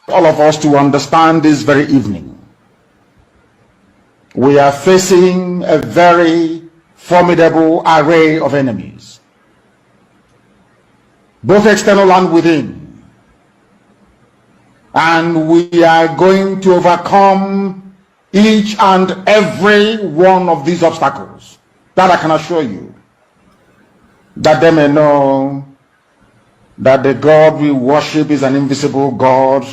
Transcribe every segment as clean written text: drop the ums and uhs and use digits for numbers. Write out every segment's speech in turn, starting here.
all of us to understand this very evening. We are facing a very formidable array of enemies, both external and within. And we are going to overcome each and every one of these obstacles. That I can assure you, that they may know that the God we worship is an invisible God,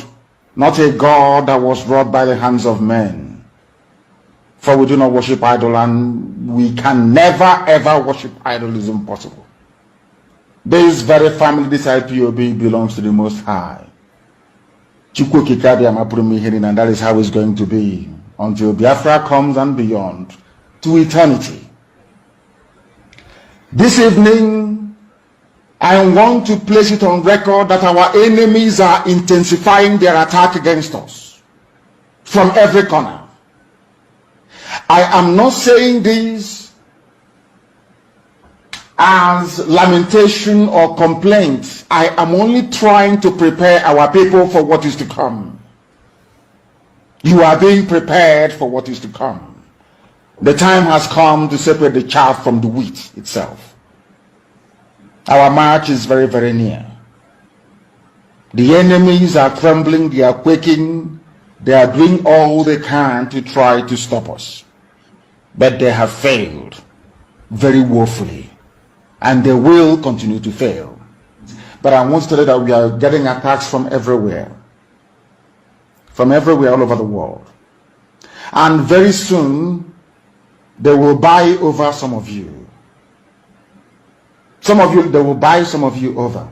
not a God that was wrought by the hands of men. For we do not worship idol, and we can never ever worship idol. Is impossible. This very family, this IPOB, belongs to the Most High. And that is how it's going to be until Biafra comes and beyond, to eternity. This evening, I want to place it on record that our enemies are intensifying their attack against us from every corner. I am not saying this as lamentation or complaint. I am only trying to prepare our people for what is to come. You are being prepared for what is to come. The time has come to separate the chaff from the wheat itself. Our march is very, very near. The enemies are trembling, they are quaking, they are doing all they can to try to stop us. But they have failed very woefully, and they will continue to fail. But I want to tell you that we are getting attacks from everywhere all over the world. And very soon, they will buy over some of you. They will buy some of you over.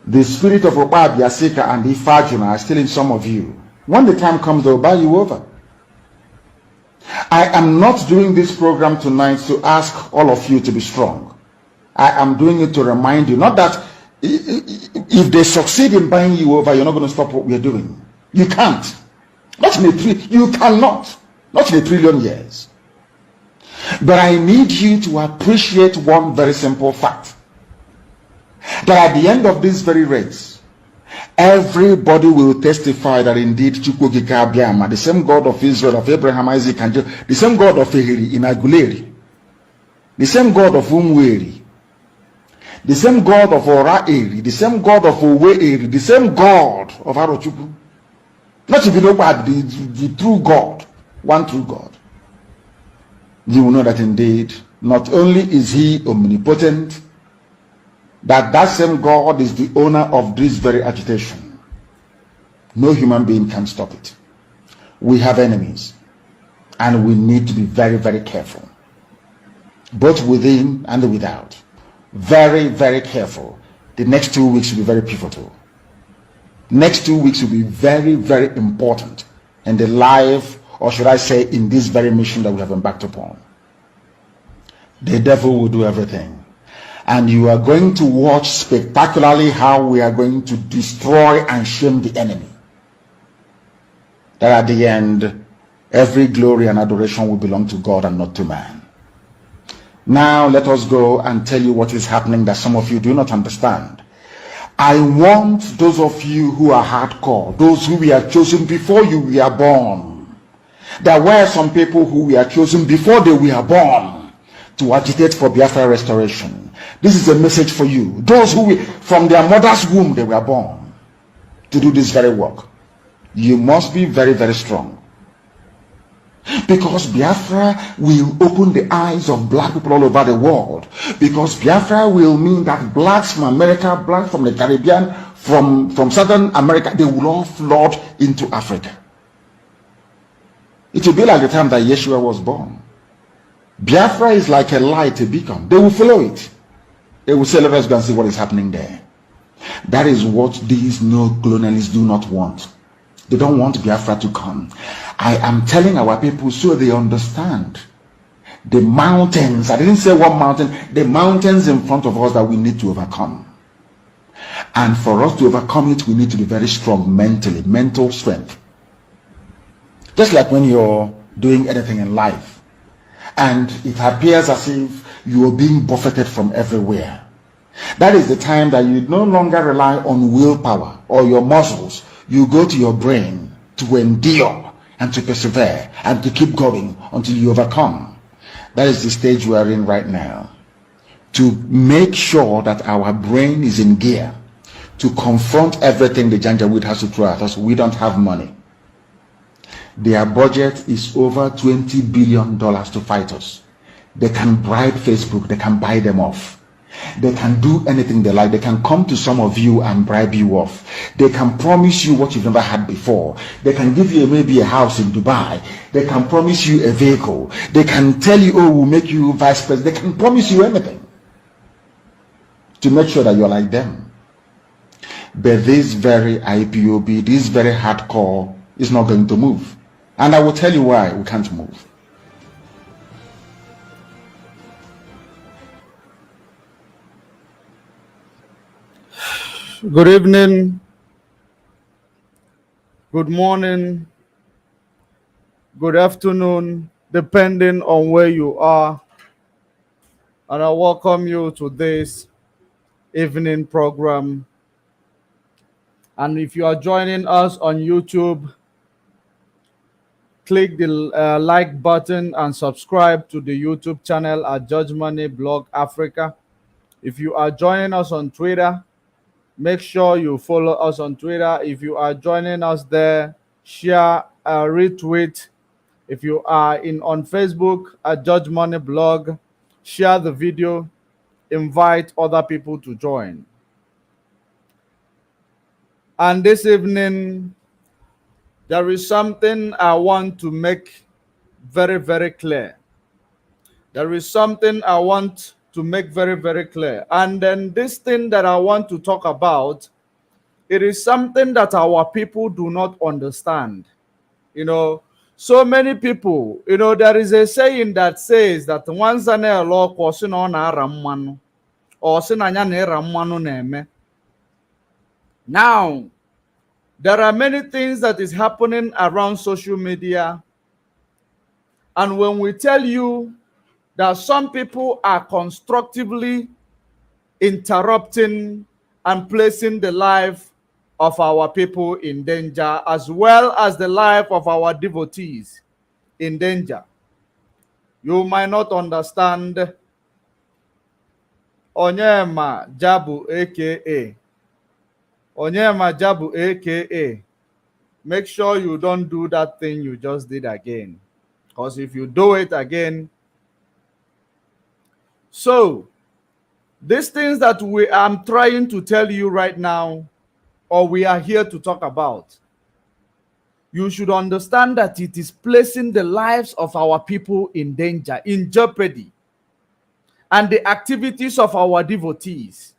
The spirit of Oba Biasika and Ifajuna are still in some of you. When the time comes, they will buy you over. I am not doing this program tonight to ask all of you to be strong. I am doing it to remind you, not that if they succeed in buying you over, you're not going to stop what we are doing. You can't. You cannot. Not in a trillion years. But I need you to appreciate one very simple fact. That at the end of this very race, everybody will testify that indeed Chukwukika Abiyama, the same God of Israel, of Abraham, Isaac, and Jacob, the same God of Ehiri in Aguleri, the same God of Umweri, the same God of Ora Eri, the same God of Owe Eri, the same God of Arochukwu. Not if you know what the true God, one true God. You will know that indeed, not only is he omnipotent, that same God is the owner of this very agitation. No human being can stop it. We have enemies, and we need to be very, very careful, both within and without. Very, very careful. The next 2 weeks will be very pivotal. Next 2 weeks will be very, very important in the life, or should I say, in this very mission that we have embarked upon. The devil will do everything. And you are going to watch spectacularly how we are going to destroy and shame the enemy. That at the end, every glory and adoration will belong to God and not to man. Now let us go and tell you what is happening that some of you do not understand. I want those of you who are hardcore, those who were chosen before you were born. There were some people who were chosen before they were born to agitate for Biafra restoration. This is a message for you. Those who from their mother's womb they were born to do this very work. You must be very, very strong. Because Biafra will open the eyes of black people all over the world. Because Biafra will mean that blacks from America, blacks from the Caribbean, from Southern America, they will all flood into Africa. It will be like the time that Yeshua was born. Biafra is like a light, a beacon. They will follow it. They will say, let us go and see what is happening there. That is what these neo-colonialists do not want. They don't want Biafra to come. I am telling our people so they understand. The mountains, I didn't say one mountain, the mountains in front of us that we need to overcome. And for us to overcome it, we need to be very strong mentally, mental strength. Just like when you're doing anything in life, and it appears as if you are being buffeted from everywhere. That is the time that you no longer rely on willpower or your muscles. You go to your brain to endure and to persevere and to keep going until you overcome. That is the stage we are in right now. To make sure that our brain is in gear to confront everything the Janjaweed has to throw at us. We don't have money. Their budget is over $20 billion to fight us. They can bribe Facebook. They can buy them off. They can do anything they like. They can come to some of you and bribe you off. They can promise you what you've never had before. They can give you maybe a house in Dubai. They can promise you a vehicle. They can tell you, oh, we'll make you vice president. They can promise you anything to make sure that you're like them. But this very IPOB, this very hardcore is not going to move. And I will tell you why we can't move. Good evening, good morning, good afternoon, depending on where you are. And I welcome you to this evening program. And if you are joining us on YouTube, click the like button and subscribe to the YouTube channel at Judge Money Blog Africa. If you are joining us on Twitter, make sure you follow us on Twitter. If you are joining us there, share, retweet. If you are on Facebook at Judge Money Blog, share the video, invite other people to join. And this evening, there is something I want to make very, very clear. There is something I want to make very, very clear. And then this thing that I want to talk about, it is something that our people do not understand. You know, so many people, you know, there is a saying that says that once an law question on a ramman or ramman. Now, there are many things that is happening around social media. And when we tell you that some people are constructively interrupting and placing the life of our people in danger, as well as the life of our devotees in danger, you might not understand. Onyema Jabu, aka Onyema Jabu, aka make sure you don't do that thing you just did again, because if you do it again, so these things that I'm trying to tell you right now, or we are here to talk about, you should understand that it is placing the lives of our people in danger, in jeopardy, and the activities of our devotees.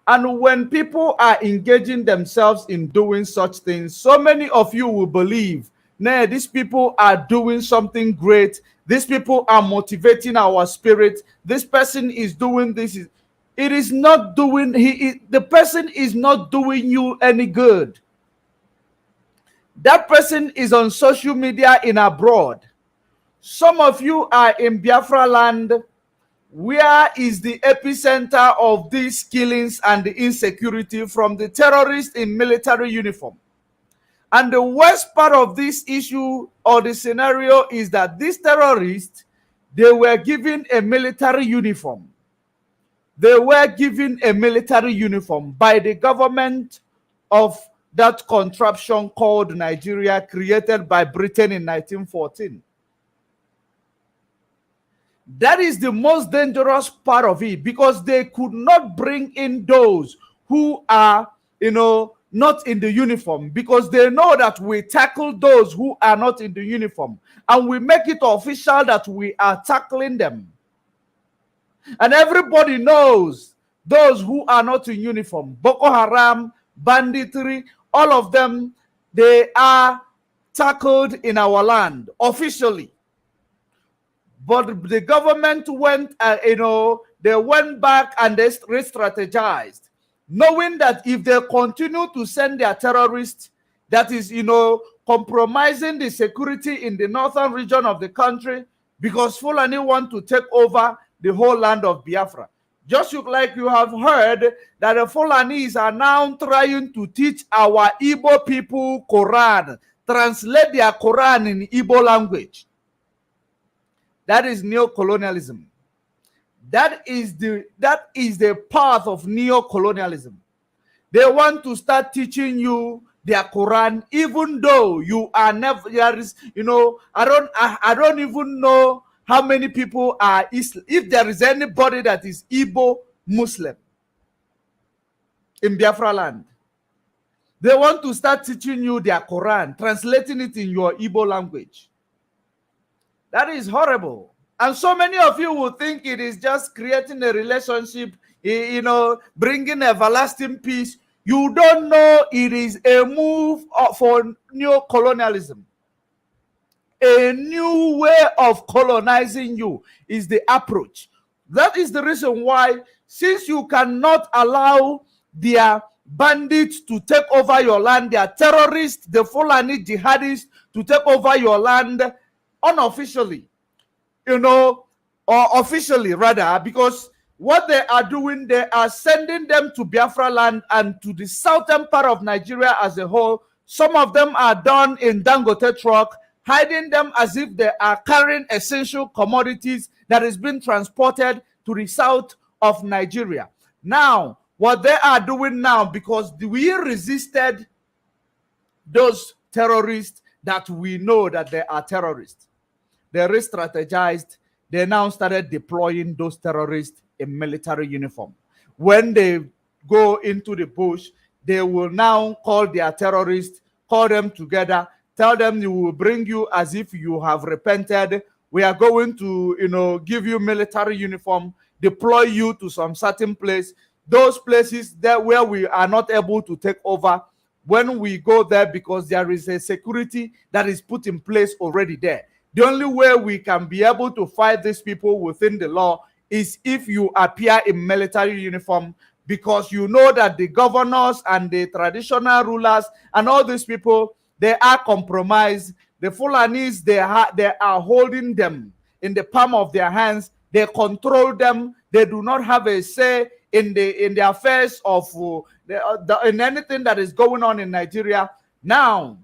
And when people are engaging themselves in doing such things, so many of you will believe, nah, these people are doing something great. These people are motivating our spirit. This person is doing this. It is not doing, the person is not doing you any good. That person is on social media in abroad. Some of you are in Biafra land, where is the epicenter of these killings and the insecurity from the terrorists in military uniform. And the worst part of this issue or the scenario is that these terrorists, they were given a military uniform. They were given a military uniform by the government of that contraption called Nigeria, created by Britain in 1914. That is the most dangerous part of it, because they could not bring in those who are, you know, not in the uniform, because they know that we tackle those who are not in the uniform, and we make it official that we are tackling them. And everybody knows those who are not in uniform, Boko Haram, banditry, all of them, they are tackled in our land officially. But the government went, they went back and they re-strategized, knowing that if they continue to send their terrorists, that is, compromising the security in the northern region of the country, because Fulani want to take over the whole land of Biafra. Just like you have heard that the Fulanis are now trying to teach our Igbo people Quran, translate their Quran in Igbo language. That is neocolonialism. That is the path of neocolonialism. They want to start teaching you their Quran, even though you are never. There is, I don't even know how many people are Islam. If there is anybody that is Igbo Muslim in Biafra land, they want to start teaching you their Quran, translating it in your Igbo language. That is horrible. And so many of you will think it is just creating a relationship, bringing everlasting peace. You don't know it is a move for neo-colonialism. A new way of colonizing you is the approach. That is the reason why, since you cannot allow their bandits to take over your land, their terrorists, the Fulani jihadists to take over your land unofficially, or officially rather, because what they are doing, they are sending them to Biafra land and to the southern part of Nigeria as a whole. Some of them are done in Dangote truck, hiding them as if they are carrying essential commodities that is being transported to the south of Nigeria. Now, what they are doing now, because we resisted those terrorists that we know that they are terrorists, they re-strategized. They now started deploying those terrorists in military uniform. When they go into the bush, they will now call their terrorists, call them together, tell them we will bring you as if you have repented. We are going to, give you military uniform, deploy you to some certain place. Those places that where we are not able to take over, when we go there, because there is a security that is put in place already there. The only way we can be able to fight these people within the law is if you appear in military uniform, because you know that the governors and the traditional rulers and all these people, they are compromised. The Fulanis, they are holding them in the palm of their hands. They control them. They do not have a say in the affairs of in anything that is going on in Nigeria. Now,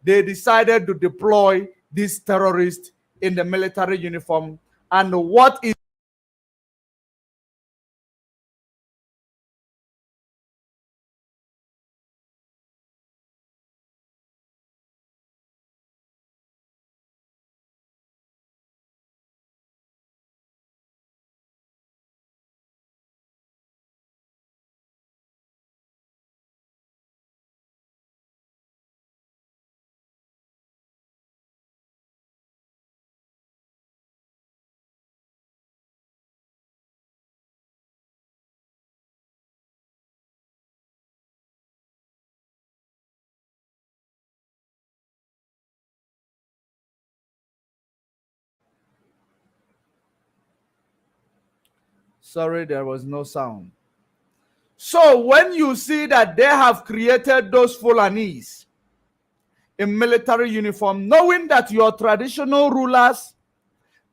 they decided to deploy these terrorists in the military uniform. And what is sorry, there was no sound. So when you see that they have created those Fulanis in military uniform, knowing that your traditional rulers,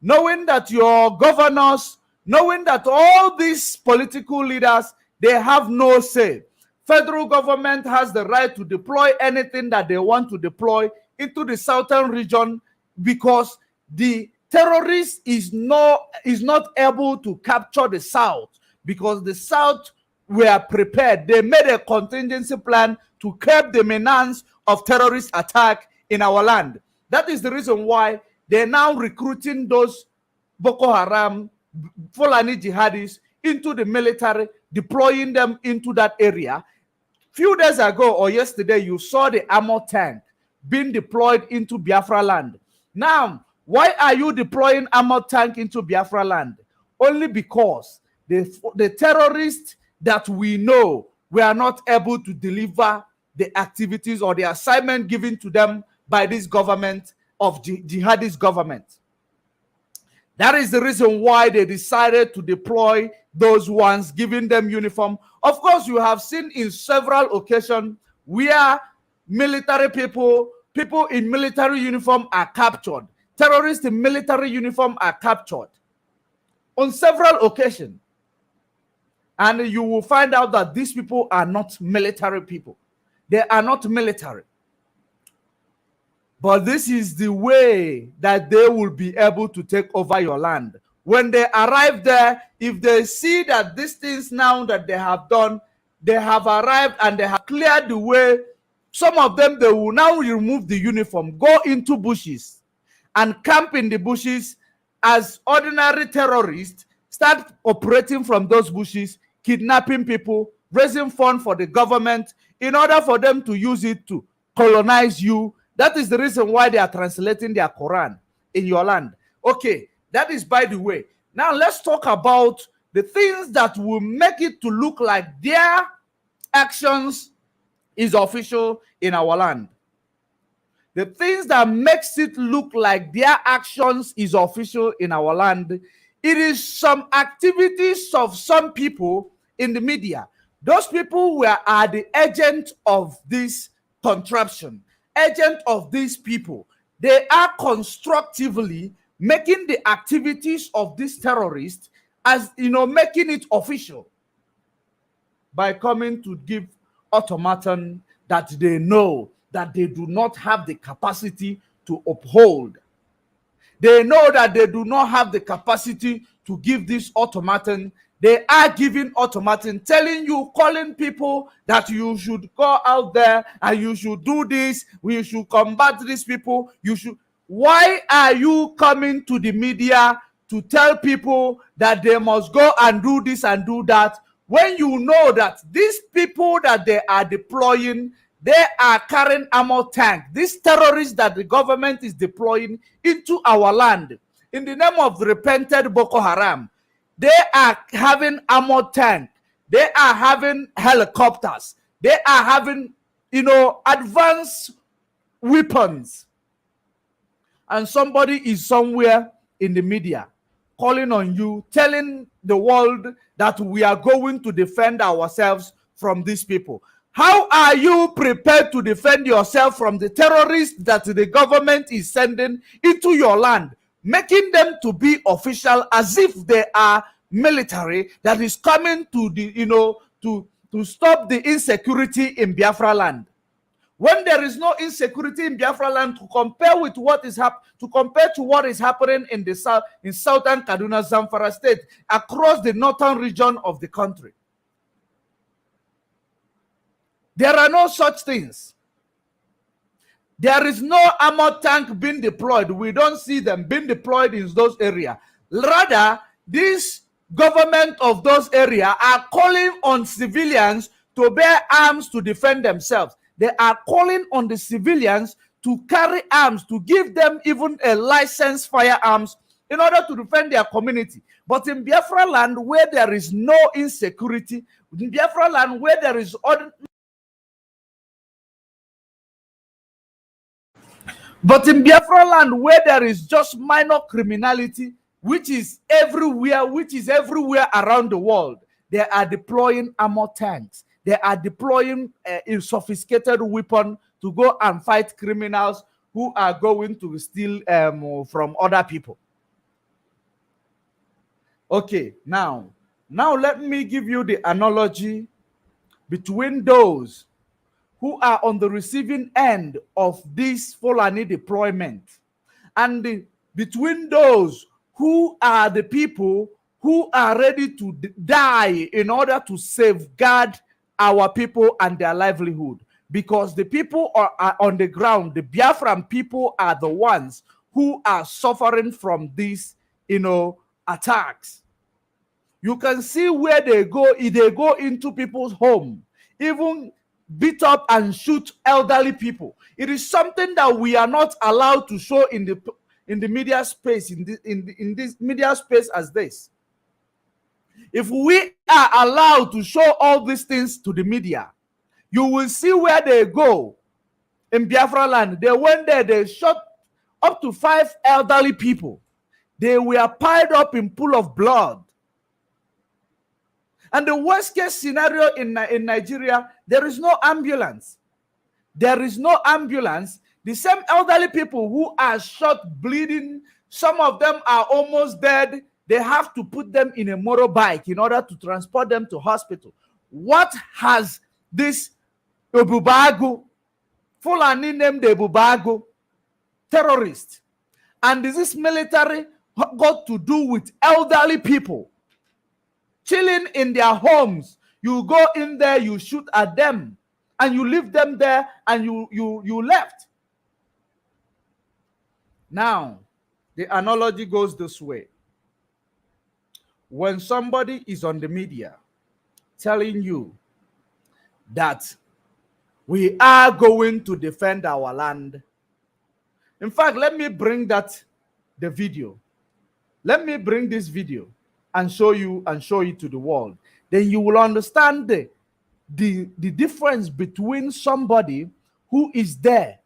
knowing that your governors, knowing that all these political leaders, they have no say. Federal government has the right to deploy anything that they want to deploy into the southern region, because the terrorist is not able to capture the south, because the south were prepared. They made a contingency plan to curb the menace of terrorist attack in our land. That is the reason why they're now recruiting those Boko Haram, Fulani jihadis into the military, deploying them into that area. Few days ago or yesterday, you saw the armor tank being deployed into Biafra land. Now, why are you deploying armor tank into Biafra land? Only because the terrorists that we know were not able to deliver the activities or the assignment given to them by this government of jihadist government. That is the reason why they decided to deploy those ones, giving them uniform. Of course, you have seen in several occasions where military people in military uniform are captured. Terrorists in military uniform are captured on several occasions. And you will find out that these people are not military people. They are not military. But this is the way that they will be able to take over your land. When they arrive there, if they see that these things now that they have done, they have arrived and they have cleared the way, some of them, they will now remove the uniform, go into bushes and camp in the bushes as ordinary terrorists, start operating from those bushes, kidnapping people, raising funds for the government in order for them to use it to colonize you. That is the reason why they are translating their Quran in your land. Okay, that is by the way. Now let's talk about the things that will make it to look like their actions is official in our land. The things that makes it look like their actions is official in our land, it is some activities of some people in the media. Those people are the agent of this contraption, agent of these people. They are constructively making the activities of these terrorists, as you know, making it official by coming to give ultimatum that they know that they do not have the capacity to uphold. They know that they do not have the capacity to give this ultimatum. They are giving ultimatum, telling you, calling people that you should go out there and you should do this, we should combat these people, you should. Why are you coming to the media to tell people that they must go and do this and do that, when you know that these people that they are deploying, they are carrying armor tank, these terrorists that the government is deploying into our land in the name of the repented Boko Haram? They are having armor tank, they are having helicopters, they are having, you know, advanced weapons. And somebody is somewhere in the media calling on you, telling the world that we are going to defend ourselves from these people. How are you prepared to defend yourself from the terrorists that the government is sending into your land, making them to be official as if they are military that is coming to the, you know, to stop the insecurity in Biafra land? When there is no insecurity in Biafra land to compare with what is to what is happening in the south, in southern Kaduna, Zamfara state, across the northern region of the country. There are no such things. There is no armor tank being deployed. We don't see them being deployed in those areas. Rather, this government of those areas are calling on civilians to bear arms to defend themselves. They are calling on the civilians to carry arms, to give them even a licensed firearms in order to defend their community. But in Biafra land, where there is no insecurity, in Biafra land where there is But in Biafra land, where there is just minor criminality, which is everywhere around the world, they are deploying armor tanks. They are deploying a sophisticated weapon to go and fight criminals who are going to steal from other people. Okay, now let me give you the analogy between those who are on the receiving end of this Fulani deployment and between those who are the people who are ready to die in order to safeguard our people and their livelihood. Because the people are on the ground, the Biafran people are the ones who are suffering from these, attacks. You can see where they go into people's home, even beat up and shoot elderly people. It is something that we are not allowed to show in the media space, in this media space as this. If we are allowed to show all these things to the media, you will see where they go in Biafra land. They went there, they shot up to 5 elderly people. They were piled up in pool of blood. And the worst case scenario in Nigeria, there is no ambulance. There is no ambulance. The same elderly people who are shot, bleeding, some of them are almost dead. they have to put them in a motorbike in order to transport them to hospital. What has this Obubago, Fulani named Obubago, terrorist, and this military got to do with elderly people chilling in their homes? You go in there, you shoot at them, and you leave them there, and you left. Now, the analogy goes this way. When somebody is on the media telling you that we are going to defend our land. In fact, let me bring the video. Let me bring this video and show it to the world. Then you will understand the difference between somebody who is there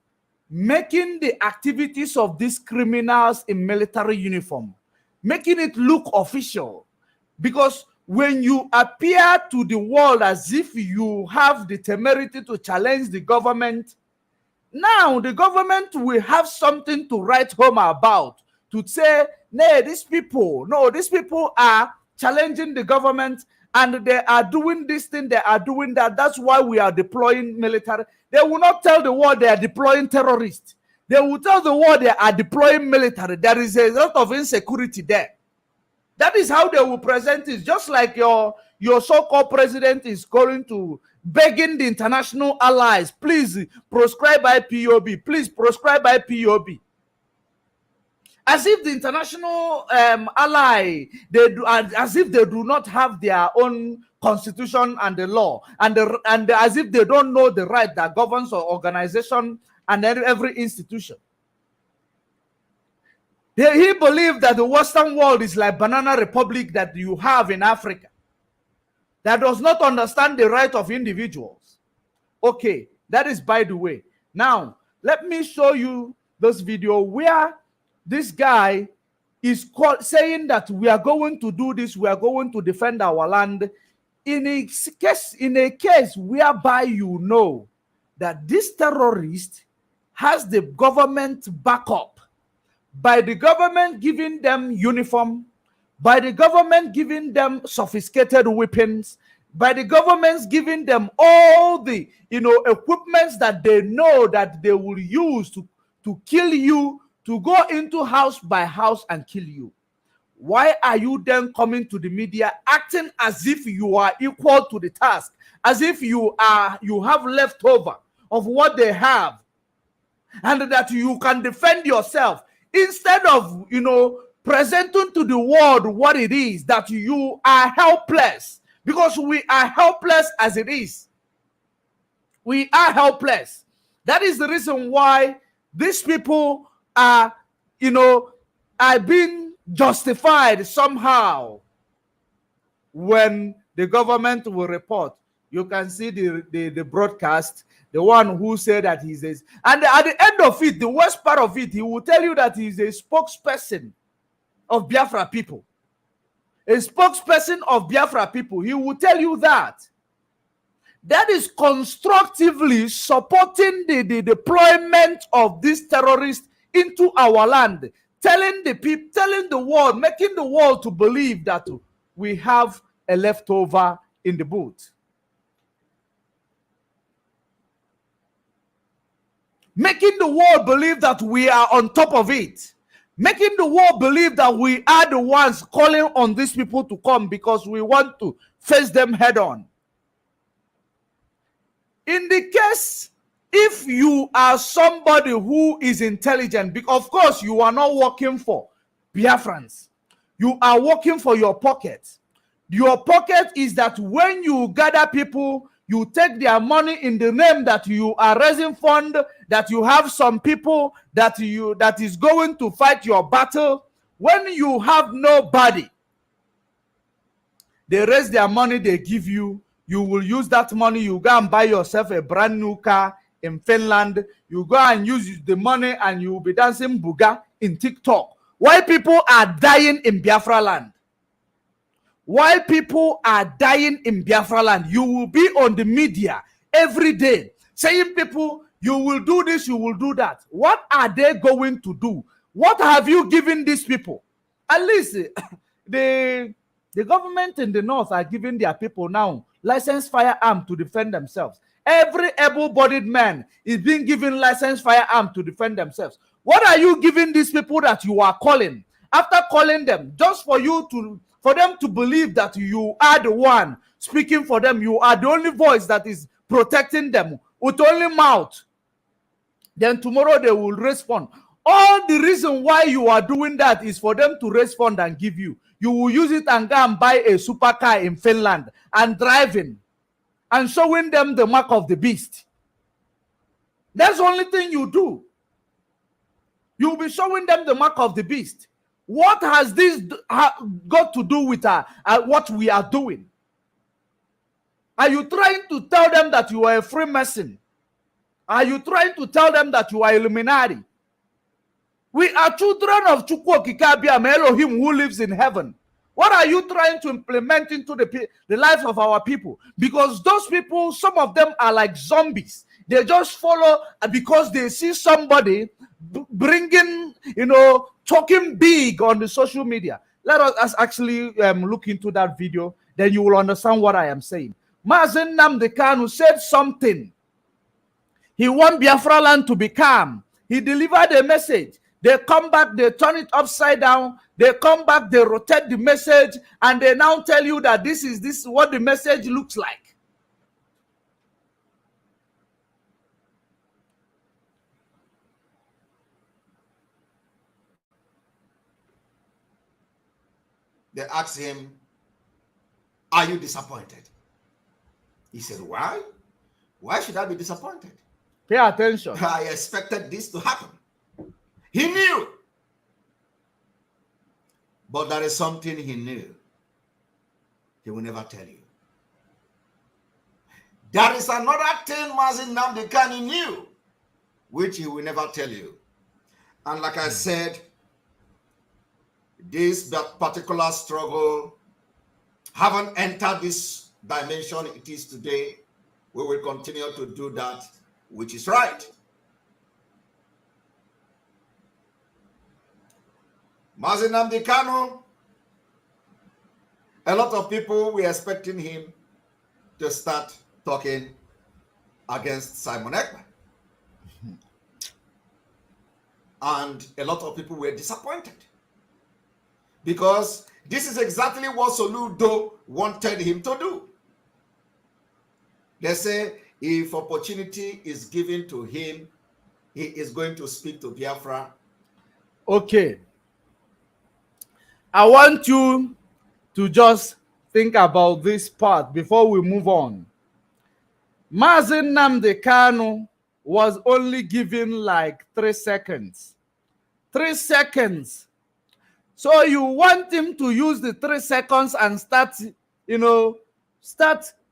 making the activities of these criminals in military uniform, making it look official. Because when you appear to the world as if you have the temerity to challenge the government, now the government will have something to write home about, to say, no, these people are challenging the government, and they are doing this thing, they are doing that. That's why we are deploying military. They will not tell the world they are deploying terrorists. They will tell the world they are deploying military. There is a lot of insecurity there. That is how they will present it. Just like your so-called president is going to begging the international allies, please proscribe IPOB, please proscribe IPOB. As if the international ally, as if they do not have their own constitution and the law, and as if they don't know the right that governs an organization and every institution. He believed that the Western world is like banana republic that you have in Africa, that does not understand the right of individuals. Okay, that is by the way. Now, let me show you this video where this guy is saying that we are going to do this, we are going to defend our land, in a case whereby you know that this terrorist has the government backup, by the government giving them uniform, by the government giving them sophisticated weapons, by the government giving them all the equipments that they know that they will use to kill you, to go into house by house and kill you. Why are you then coming to the media acting as if you are equal to the task, as if you have leftover of what they have, and that you can defend yourself, instead of presenting to the world what it is, that you are helpless? Because we are helpless as it is. We are helpless. That is the reason why these people are being justified somehow when the government will report. You can see the broadcast, the one who said that he says, and at the end of it, the worst part of it, he will tell you that he's a spokesperson of Biafra people. A spokesperson of Biafra people. He will tell you that. That is constructively supporting the deployment of these terrorists into our land, telling the people, telling the world, making the world to believe that we have a leftover in the boot. Making the world believe that we are on top of it. Making the world believe that we are the ones calling on these people to come because we want to face them head on. In the case, if you are somebody who is intelligent, of course, you are not working for Biafrans. You are working for your pocket. Your pocket is that when you gather people, you take their money in the name that you are raising fund, that you have some people that is going to fight your battle. When you have nobody, they raise their money, they give you. You will use that money, you go and buy yourself a brand new car in Finland. You go and use the money and you will be dancing Buga in TikTok. Why people are dying in Biafra land? While people are dying in Biafra land, you will be on the media every day saying people, you will do this, you will do that. What are they going to do? What have you given these people? At least the government in the north are giving their people now licensed firearm to defend themselves. Every able-bodied man is being given licensed firearm to defend themselves. What are you giving these people that you are calling? After calling them, just for them to believe that you are the one speaking for them, you are the only voice that is protecting them with only mouth. Then tomorrow they will respond. All the reason why you are doing that is for them to respond and give you. You will use it and go and buy a supercar in Finland and driving and showing them the mark of the beast. That's the only thing you do. You'll be showing them the mark of the beast. What has this got to do with what we are doing? Are you trying to tell them that you are a Freemason? Are you trying to tell them that you are Illuminati? We are children of Chukwokikabiyam, Elohim, who lives in heaven. What are you trying to implement into the life of our people? Because those people, some of them are like zombies. They just follow because they see somebody bringing, talking big on the social media. Let us actually look into that video. Then you will understand what I am saying. Mazen Nnamdi Kanu said something. He want Biafra land to be calm. He delivered a message. They come back, they turn it upside down. They come back, they rotate the message, and they now tell you that this is what the message looks like. They asked him, "Are you disappointed?" He said, "Why? Why should I be disappointed? Pay attention. I expected this to happen." He knew. But there is something he knew. He will never tell you. There is another thing Mazen Nnamdi Kanu knew, which he will never tell you. And like I said, this particular struggle haven't entered this dimension it is today. We will continue to do that, which is right. Mazen Nnamdi Kanu, a lot of people were expecting him to start talking against Simon Ekpa. And a lot of people were disappointed because this is exactly what Soludo wanted him to do. They say if opportunity is given to him, he is going to speak to Biafra. Okay. I want you to just think about this part before we move on. Mazen Nnamdi Kanu was only given like 3 seconds. 3 seconds. So you want him to use the 3 seconds and start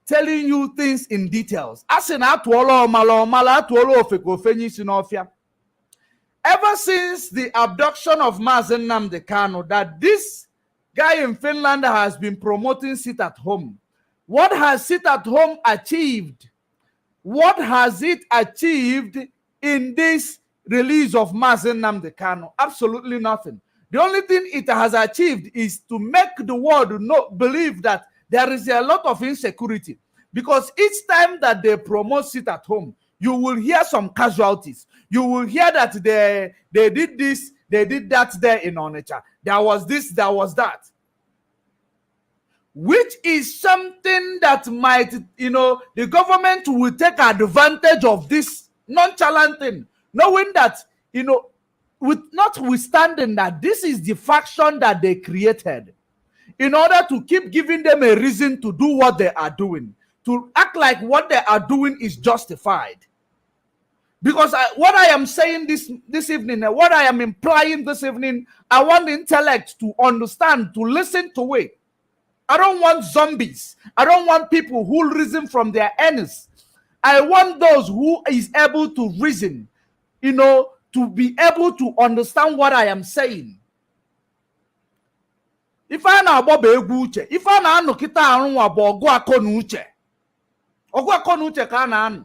telling you things in details. Ever since the abduction of Mazen Nnamdi Kanu, that this guy in Finland has been promoting sit at home. What has sit at home achieved? What has it achieved in this release of Mazen Nnamdi Kanu? Absolutely nothing. The only thing it has achieved is to make the world believe that there is a lot of insecurity. Because each time that they promote sit at home, you will hear some casualties. You will hear that they did this, they did that there in Onitsha. There was this, there was that. Which is something that might, the government will take advantage of this nonchalant thing, knowing that, notwithstanding that this is the faction that they created in order to keep giving them a reason to do what they are doing, to act like what they are doing is justified. Because what I am saying this evening, what I am implying this evening, I want the intellect to understand, to listen to it. I don't want zombies. I don't want people who reason from their ends. I want those who is able to reason, to be able to understand what I am saying. If I na agba egwu uche, if I na anu kita arunwa bo ogu akonu uche. Ogu akonu uche ka na anu.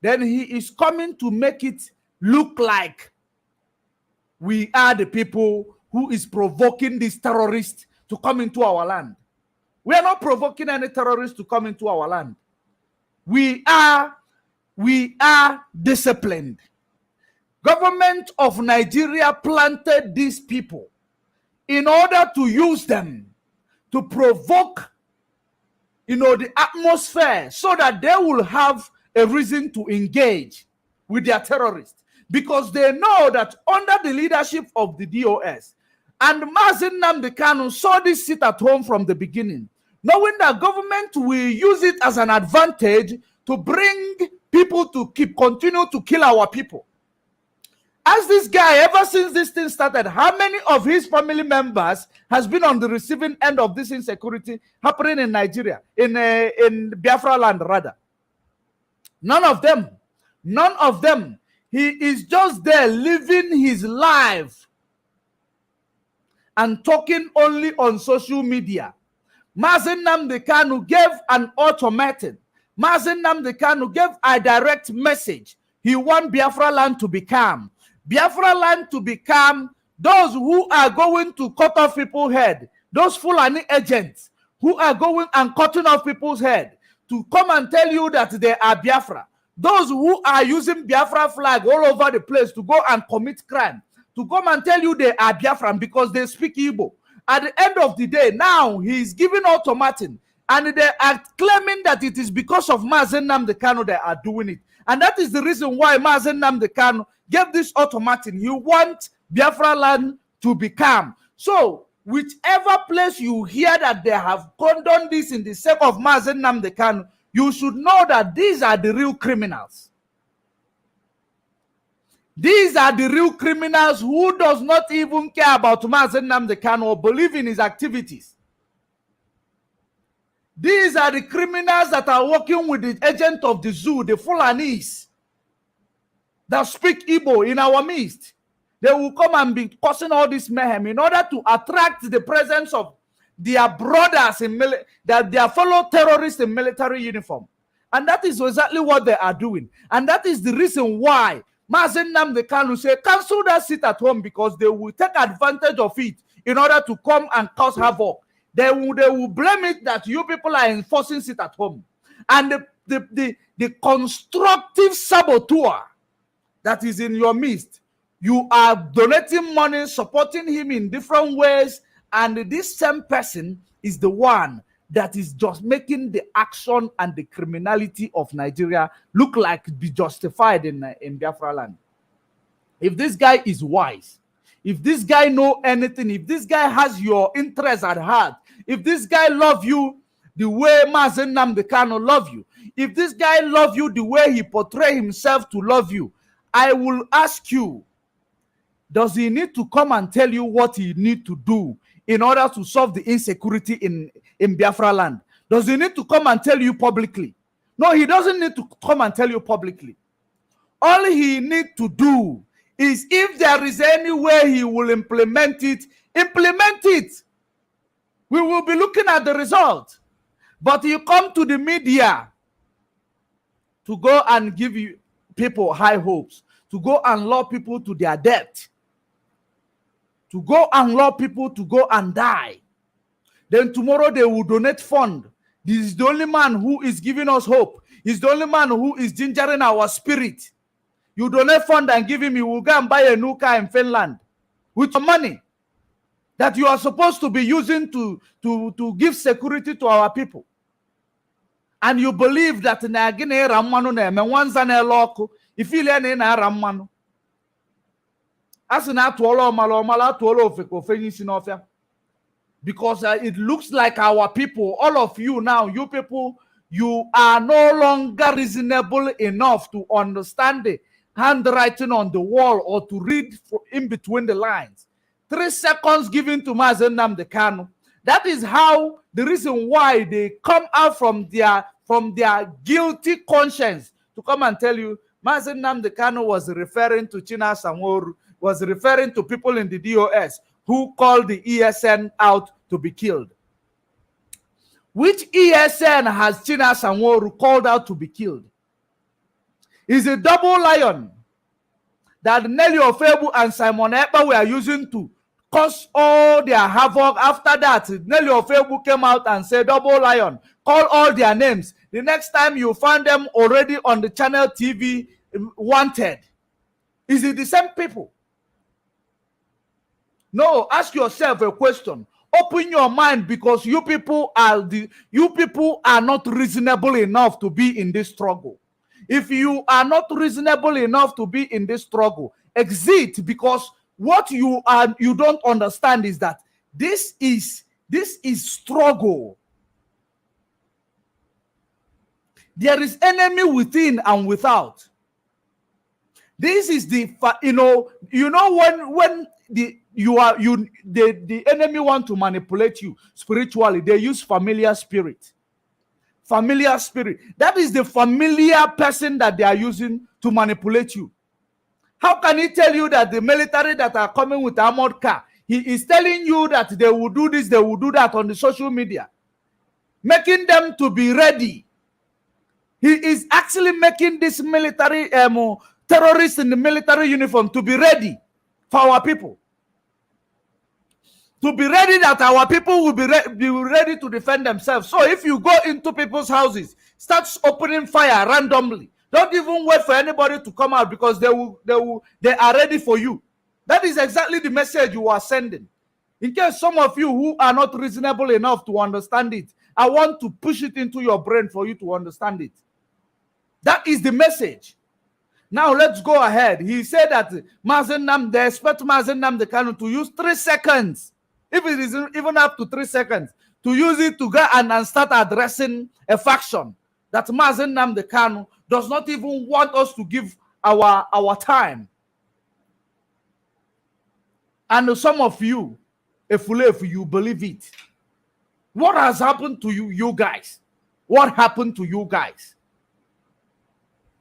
Then he is coming to make it look like we are the people who is provoking these terrorists to come into our land. We are not provoking any terrorists to come into our land. We are disciplined. Government of Nigeria planted these people in order to use them to provoke, the atmosphere, so that they will have a reason to engage with their terrorists, because they know that under the leadership of the DOS, and Mazi Nnamdi Kanu saw this sit at home from the beginning, knowing that government will use it as an advantage to bring people to continue to kill our people. As this guy, ever since this thing started, how many of his family members has been on the receiving end of this insecurity happening in Nigeria, in Biafra land rather? None of them. None of them. He is just there living his life and talking only on social media. Mazi Nnamdi Kanu gave an ultimatum. Mazi Nnamdi Kanu gave a direct message. He wants Biafra land to be calm. Biafra land to become those who are going to cut off people's head, those Fulani agents who are going and cutting off people's head, to come and tell you that they are Biafra. Those who are using Biafra flag all over the place to go and commit crime, to come and tell you they are Biafran because they speak Igbo. At the end of the day, now he is giving ultimatum, and they are claiming that it is because of Mazi Nnamdi Kanu they are doing it. And that is the reason why Mazi Nnamdi Kanu gave this ultimatum. You want Biafra land to be calm. So, whichever place you hear that they have condoned this in the sake of Mazi Nnamdi Kanu, you should know that these are the real criminals. These are the real criminals who does not even care about Mazi Nnamdi Kanu or believe in his activities. These are the criminals that are working with the agent of the zoo, the Fulanis, that speak Igbo in our midst. They will come and be causing all this mayhem in order to attract the presence of their brothers in their fellow terrorists in military uniform. And that is exactly what they are doing. And that is the reason why Mazi Nnamdi Kanu say cancel that sit at home, because they will take advantage of it in order to come and cause havoc. They will blame it that you people are enforcing sit at home. And the constructive saboteur that is in your midst, you are donating money, supporting him in different ways, and this same person is the one that is just making the action and the criminality of Nigeria look like be justified in Biafra land. If this guy is wise, if this guy know anything, if this guy has your interest at heart, if this guy love you the way Mazi Nnamdi Kanu love you, if this guy love you the way he portray himself to love you, I will ask you, does he need to come and tell you what he need to do in order to solve the insecurity in Biafra land? Does he need to come and tell you publicly? No, he doesn't need to come and tell you publicly. All he need to do is, if there is any way he will implement it, implement it. We will be looking at the result. But you come to the media to go and give you people high hopes, to go and lure people to their death, to go and lure people to go and die. Then tomorrow they will donate fund. This is the only man who is giving us hope. He's the only man who is gingering our spirit. You donate fund and give him, he will go and buy a new car in Finland with your money that you are supposed to be using to give security to our people. And you believe that if you learn in Ramano, because it looks like our people, all of you now, you people, you are no longer reasonable enough to understand the handwriting on the wall or to read in between the lines. 3 seconds given to Mazi Nnamdi Kanu. That is how the reason why they come out from their guilty conscience to come and tell you Mazi Nnamdi Kanu was referring to China Sanworu, was referring to people in the DOS who called the ESN out to be killed. Which ESN has China Sanworu called out to be killed? Is a double lion that Nelly Ofebu and Simon Ekpa were using to caused all their havoc. After that, Nelly Ofebu came out and said, Double Lion, call all their names. The next time you find them already on the channel TV, wanted. Is it the same people? No, ask yourself a question. Open your mind, because you people are not reasonable enough to be in this struggle. If you are not reasonable enough to be in this struggle, exit, because what you don't understand is that this is struggle. There is enemy within and without. This is the when the enemy want to manipulate you spiritually, they use familiar spirit. Familiar spirit. That is the familiar person that they are using to manipulate you. How can he tell you that the military that are coming with armored car, he is telling you that they will do this, they will do that on the social media, making them to be ready. He is actually making this military terrorists in the military uniform to be ready for our people. To be ready that our people will be ready to defend themselves. So if you go into people's houses, start opening fire randomly. Don't even wait for anybody to come out, because they are ready for you. That is exactly the message you are sending. In case some of you who are not reasonable enough to understand it, I want to push it into your brain for you to understand it. That is the message. Now let's go ahead. He said that they expect Mazen Namde Kanu to use 3 seconds, if it is even up to 3 seconds, to use it to go and start addressing a faction that Mazen Namde Kanu does not even want us to give our time. And some of you, if you believe it, what has happened to you guys? What happened to you guys?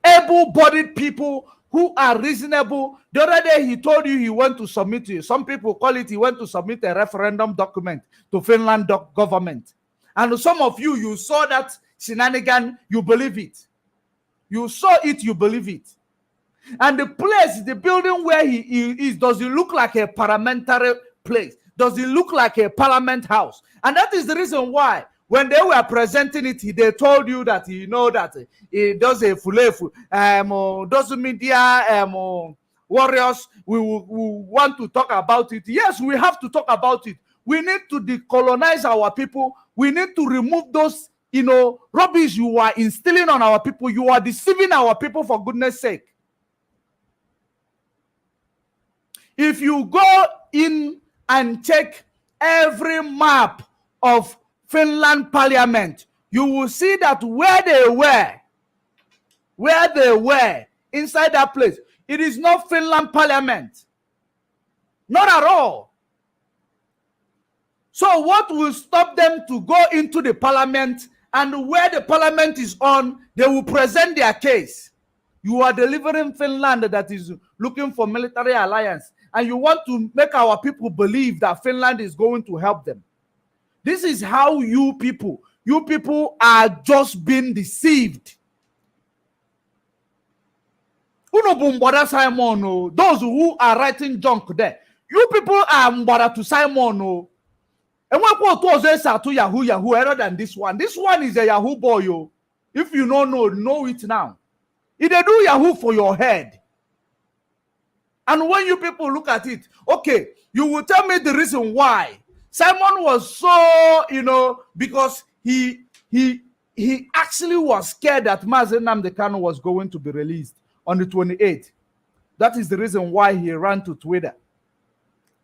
Able-bodied people who are reasonable. The other day he told you he went to submit to you. Some people call it he went to submit a referendum document to Finland government. And some of you, you saw that shenanigan, you believe it. You saw it, you believe it. And the place, the building where he is, does it look like a parliamentary place? Does it look like a parliament house? And that is the reason why when they were presenting it, they told you that that it does a fulefu, those media warriors, we want to talk about it. Yes, we have to talk about it. We need to decolonize our people. We need to remove those rubbish you are instilling on our people. You are deceiving our people, for goodness sake. If you go in and check every map of Finland parliament, you will see that where they were inside that place, it is not Finland parliament. Not at all. So what will stop them to go into the parliament, and where the parliament is on, they will present their case? You are delivering Finland that is looking for military alliance, and you want to make our people believe that Finland is going to help them. This is how you people are just being deceived. Simon, those who are writing junk there, you people are mbara to Simon. And what was to Yahoo other than this one? This one is a Yahoo boy. If you don't know it now. If they do Yahoo for your head. And when you people look at it, okay, you will tell me the reason why. Simon was so, because he actually was scared that Mazen Namde Kanu was going to be released on the 28th. That is the reason why he ran to Twitter.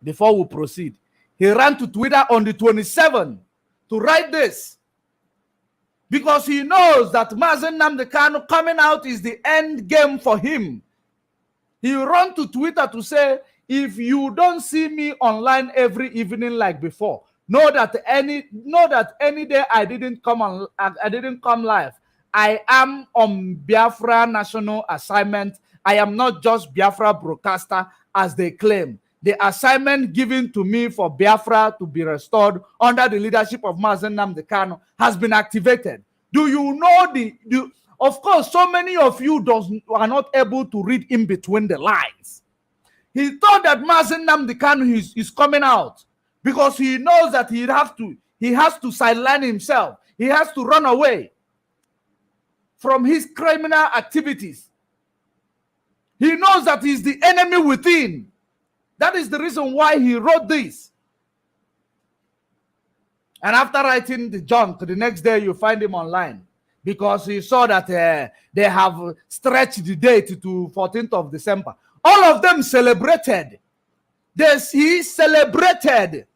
Before we proceed, he ran to Twitter on the 27th to write this. Because he knows that Mazen Namde Kanu coming out is the end game for him. He ran to Twitter to say, if you don't see me online every evening like before, know that any day I didn't come live. I am on Biafra national assignment. I am not just Biafra broadcaster as they claim. The assignment given to me for Biafra to be restored under the leadership of Mazen Namde Kanu has been activated. Do you know of course, so many of you are not able to read in between the lines. He thought that Mazen Nnamdi Kanu is coming out because he knows that he has to sideline himself. He has to run away from his criminal activities. He knows that he's the enemy within. That is the reason why he wrote this. And after writing the junk, the next day you find him online because he saw that they have stretched the date to 14th of December. All of them celebrated. He celebrated.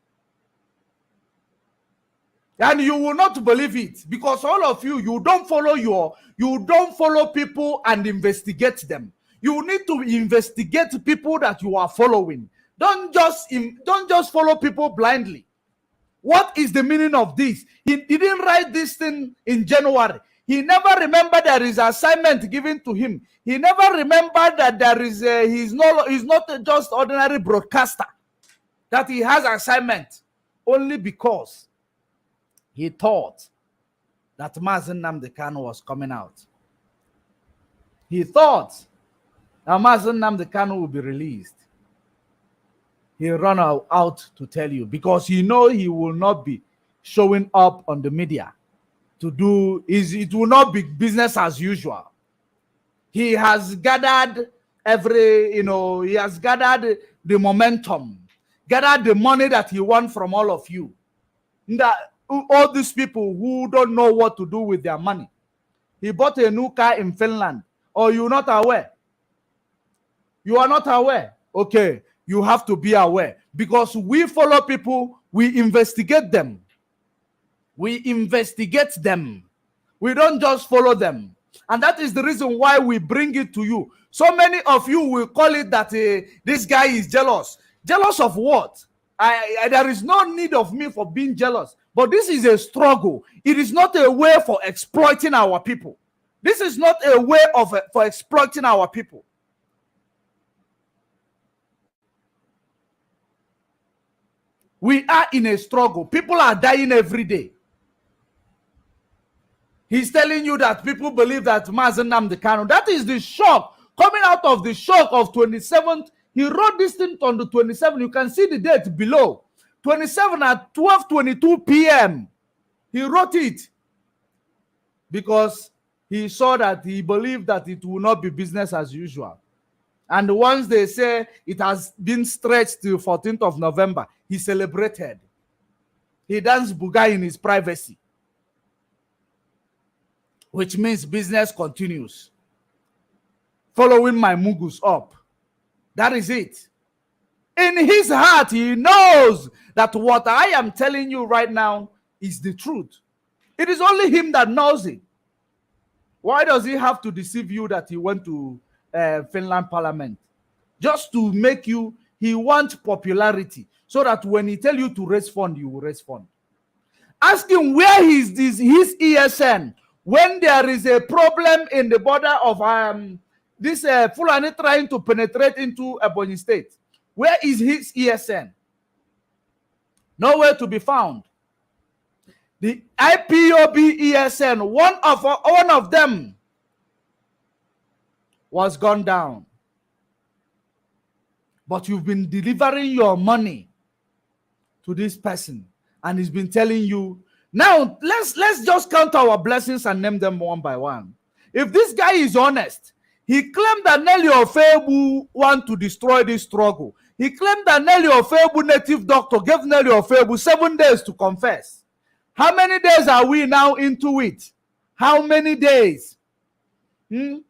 And you will not believe it because all of you don't follow people and investigate them. You need to investigate people that you are following. Don't just follow people blindly. What is the meaning of this? He didn't write this thing in January. He never remembered there is an assignment given to him. He never remembered that there is he's not just ordinary broadcaster, that he has an assignment only because he thought that Mazen Nnamdi Kanu was coming out. He thought that Mazen Nnamdi Kanu will be released. He ran out to tell you because he knows he will not be showing up on the media to do it will not be business as usual. He has gathered he has gathered the momentum, gathered the money that he wants from all of you. All these people who don't know what to do with their money. He bought a new car in Finland. Or you're not aware? You are not aware? Okay, you have to be aware. Because we follow people, we investigate them. We investigate them. We don't just follow them. And that is the reason why we bring it to you. So many of you will call it that this guy is jealous. Jealous of what? There is no need of me for being jealous. But this is a struggle. It is not a way for exploiting our people. This is not a way for exploiting our people. We are in a struggle. People are dying every day. He's telling you that people believe that Mazen Nnamdi Kanu. That is the shock. Coming out of the shock of 27th. He wrote this thing on the 27th. You can see the date below. 27 at 12:22 p.m. He wrote it because he saw that he believed that it will not be business as usual. And once they say it has been stretched to 14th of November, he celebrated. He danced buga in his privacy, which means business continues. Following my mugus up. That is it. In his heart, he knows that what I am telling you right now is the truth. It is only him that knows it. Why does he have to deceive you that he went to Finland Parliament? Just to make you, he wants popularity. So that when he tell you to raise fund, you will raise fund. Ask him where is his ESN when there is a problem in the border of this Fulani trying to penetrate into Ebonyi State. Where is his ESN? Nowhere to be found. The IPOB ESN, one of them was gone down. But you've been delivering your money to this person, and he's been telling you, now let's just count our blessings and name them one by one. If this guy is honest, he claimed that Nelly Ofebu want to destroy this struggle. He claimed that Nelly Ofebu, native doctor, gave Nelly Ofebu 7 days to confess. How many days are we now into it? How many days? The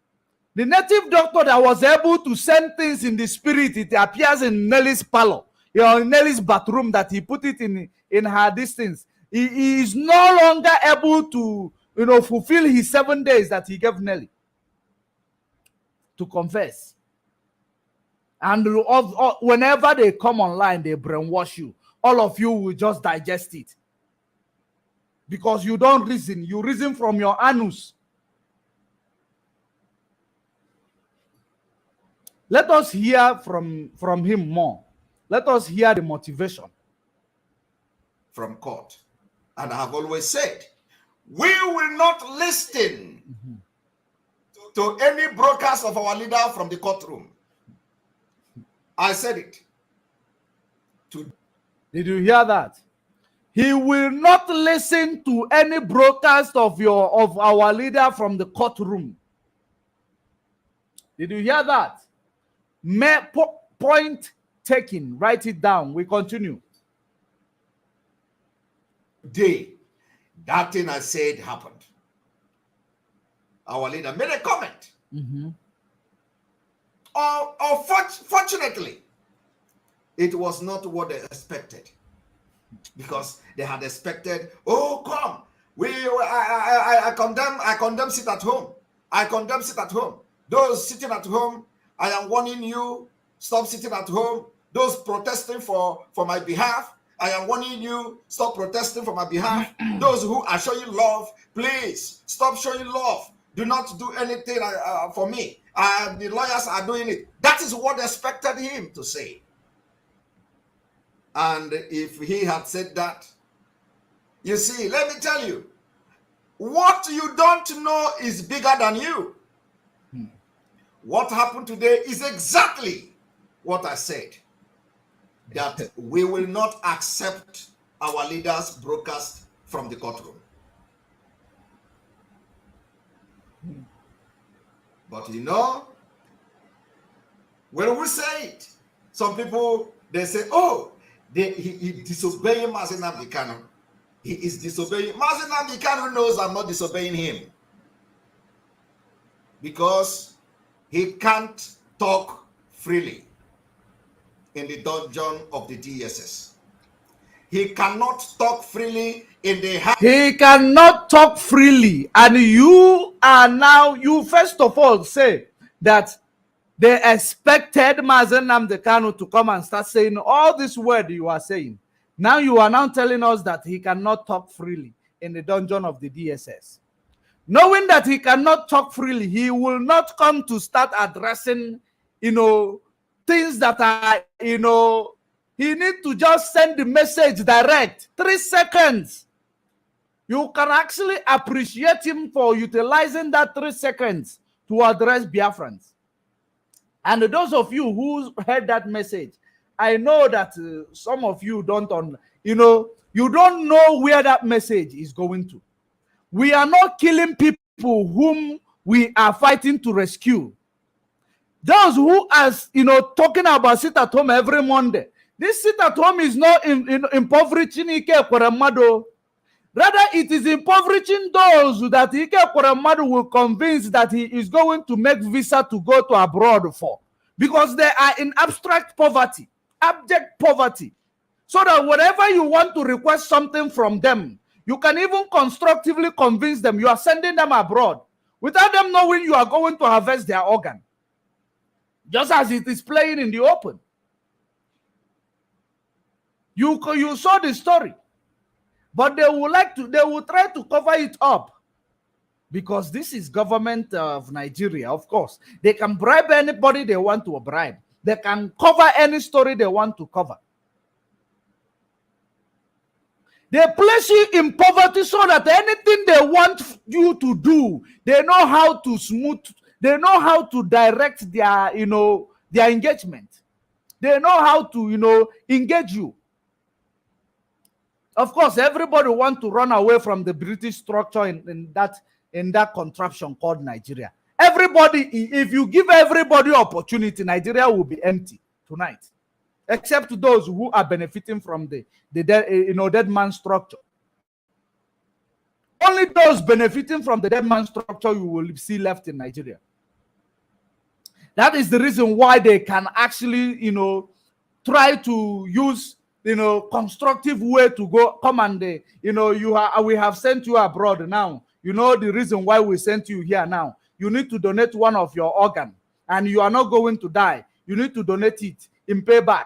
native doctor that was able to send things in the spirit, it appears in Nelly's parlor, in Nelly's bathroom, that he put it in her distance. He is no longer able to, fulfill his 7 days that he gave Nelly to confess. And whenever they come online, they brainwash you. All of you will just digest it. Because you don't reason. You reason from your anus. Let us hear from him more. Let us hear the motivation. From court. And I have always said, we will not listen to any broadcast of our leader from the courtroom. I said it. Did you hear that? He will not listen to any broadcast of our leader from the courtroom. Did you hear that? Point taken. Write it down. We continue. That thing I said happened. Our leader made a comment. Fortunately, it was not what they expected, because they had expected, oh, come, I condemn sit at home. I condemn sit at home. Those sitting at home, I am warning you, stop sitting at home. Those protesting for my behalf, I am warning you, stop protesting for my behalf. Those who are showing love, please stop showing love. Do not do anything for me. The lawyers are doing it. That is what they expected him to say. And if he had said that, you see, let me tell you, what you don't know is bigger than you. What happened today is exactly what I said, that we will not accept our leaders' broadcast from the courtroom. But you know, when we say it, some people, they say, oh, he disobeying Mazi Nnamdi Kanu. He is disobeying. Mazi Nnamdi Kanu knows I'm not disobeying him, because he can't talk freely in the dungeon of the DSS. He cannot talk freely in the house. He cannot talk freely. And you first of all say that they expected Mazi Nnamdi Kanu to come and start saying all this word you are saying. Now you are now telling us that he cannot talk freely in the dungeon of the DSS. Knowing that he cannot talk freely, he will not come to start addressing, things that are, he needs to just send the message direct. 3 seconds. You can actually appreciate him for utilizing that 3 seconds to address Biafrans. And those of you who heard that message, I know that some of you you don't know where that message is going to. We are not killing people whom we are fighting to rescue. Those who are, talking about sit at home every Monday. This sit at home is not impoverishing Ike Ekweremadu. Rather, it is impoverishing those that Ike Ekweremadu will convince that he is going to make visa to go to abroad for. Because they are in abstract poverty, abject poverty. So that whenever you want to request something from them, you can even constructively convince them you are sending them abroad without them knowing you are going to harvest their organ. Just as it is playing in the open. You saw the story. But they will try to cover it up. Because this is government of Nigeria, of course. They can bribe anybody they want to bribe. They can cover any story they want to cover. They place you in poverty so that anything they want you to do, they know how to smooth, they know how to direct their, their engagement. They know how to, engage you. Of course, everybody wants to run away from the British structure in that contraption called Nigeria. Everybody, if you give everybody opportunity, Nigeria will be empty tonight. Except those who are benefiting from the dead man structure. Only those benefiting from the dead man structure you will see left in Nigeria. That is the reason why they can actually, try to use, constructive way to come and, we have sent you abroad now. You know the reason why we sent you here now. You need to donate one of your organ, and you are not going to die. You need to donate it in payback.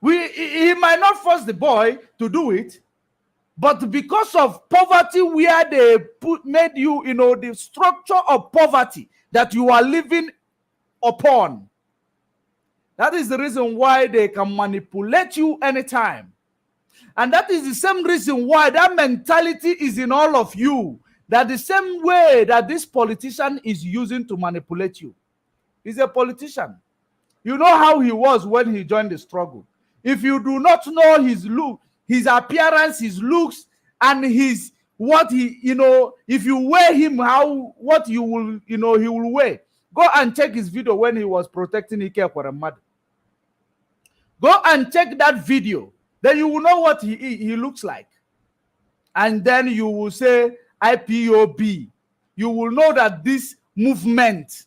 He might not force the boy to do it, but because of poverty where they made you, the structure of poverty that you are living upon, that is the reason why they can manipulate you anytime. And that is the same reason why that mentality is in all of you. That the same way that this politician is using to manipulate you. He's a politician. You know how he was when he joined the struggle. If you do not know his look, his appearance, his looks, and his what he, if you weigh him, what you will, he will weigh. Go and check his video when he was protecting Ike Ekweremadu. Go and check that video. Then you will know what he looks like. And then you will say IPOB. You will know that this movement,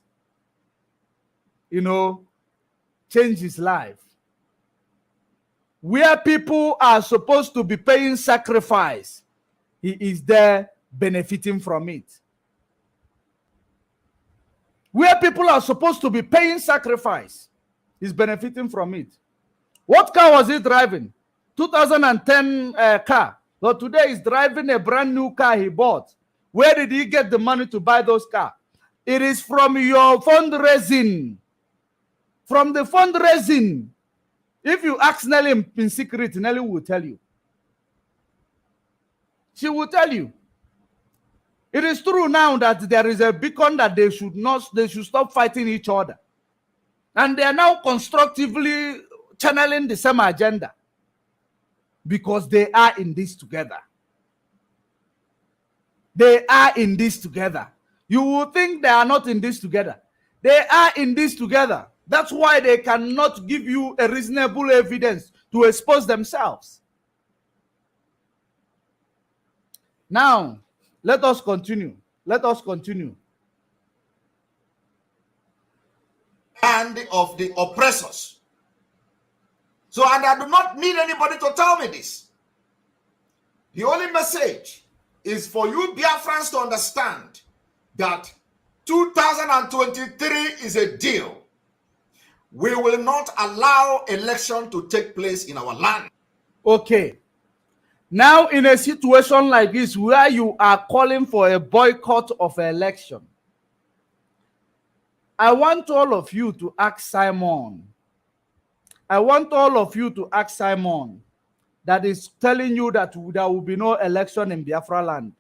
changed his life. Where people are supposed to be paying sacrifice, he is there benefiting from it. Where people are supposed to be paying sacrifice, he's benefiting from it. What car was he driving? 2010 car. But today he's driving a brand new car he bought. Where did he get the money to buy those cars? It is from your fundraising. From the fundraising. If you ask Nelly in secret, Nelly will tell you. She will tell you. It is true now that there is a beacon that they should stop fighting each other. And they are now constructively channeling the same agenda. Because they are in this together. They are in this together. You will think they are not in this together. They are in this together. That's why they cannot give you a reasonable evidence to expose themselves. Now, let us continue. Let us continue. And of the oppressors. So, and I do not need anybody to tell me this. The only message is for you Biafrans to understand that 2023 is a deal. We will not allow election to take place in our land. Okay. Now, in a situation like this, where you are calling for a boycott of an election, I want all of you to ask Simon. I want all of you to ask Simon that is telling you that there will be no election in Biafra land.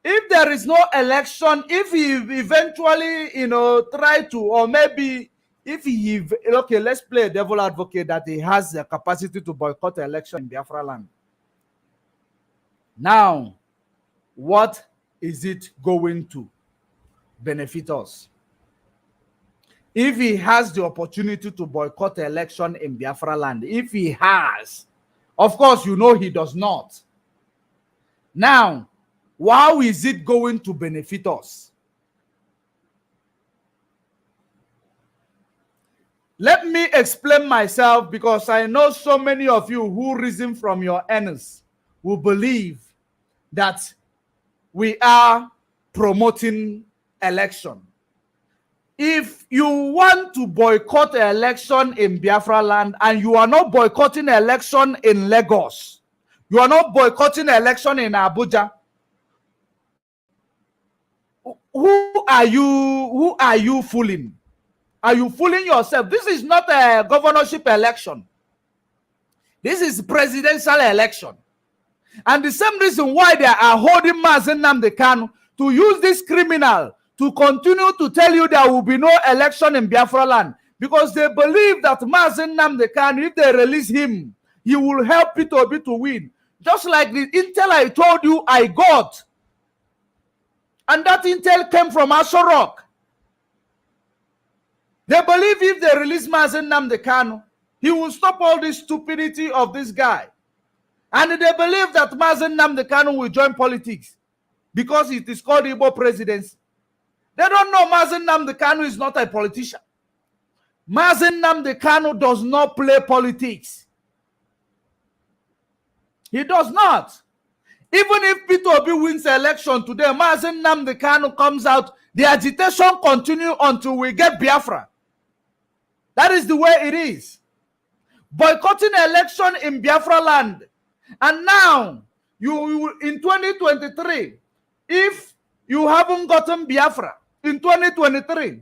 If there is no election, if he eventually, try to, or maybe if he, okay, let's play a devil advocate that he has the capacity to boycott the election in Biafra land. Now, what is it going to benefit us? If he has the opportunity to boycott the election in Biafra land, if he has, of course, he does not. Now, how is it going to benefit us? Let me explain myself, because I know so many of you who reason from your earnings will believe that we are promoting election. If you want to boycott an election in Biafra land and you are not boycotting an election in Lagos, you are not boycotting an election in Abuja, who are you fooling? Are you fooling yourself? This is not a governorship election. This is presidential election. And the same reason why they are holding Mazen Nnamdi Kanu to use this criminal to continue to tell you there will be no election in Biafra land, because they believe that Mazen Nnamdi Kanu, if they release him, he will help P2B to win. Just like the intel I told you I got. And that intel came from Aso Rock. They believe if they release Mazen Nnamdi Kanu, he will stop all this stupidity of this guy. And they believe that Mazen Nnamdi Kanu will join politics because it is called Igbo presidency. They don't know Mazen Nnamdi Kanu is not a politician. Mazen Nnamdi Kanu does not play politics. He does not. Even if P2B wins the election today, Mazen Nnamdi Kanu comes out, the agitation continues until we get Biafra. That is the way it is. Boycotting election in Biafra land. And now, you in 2023, if you haven't gotten Biafra in 2023,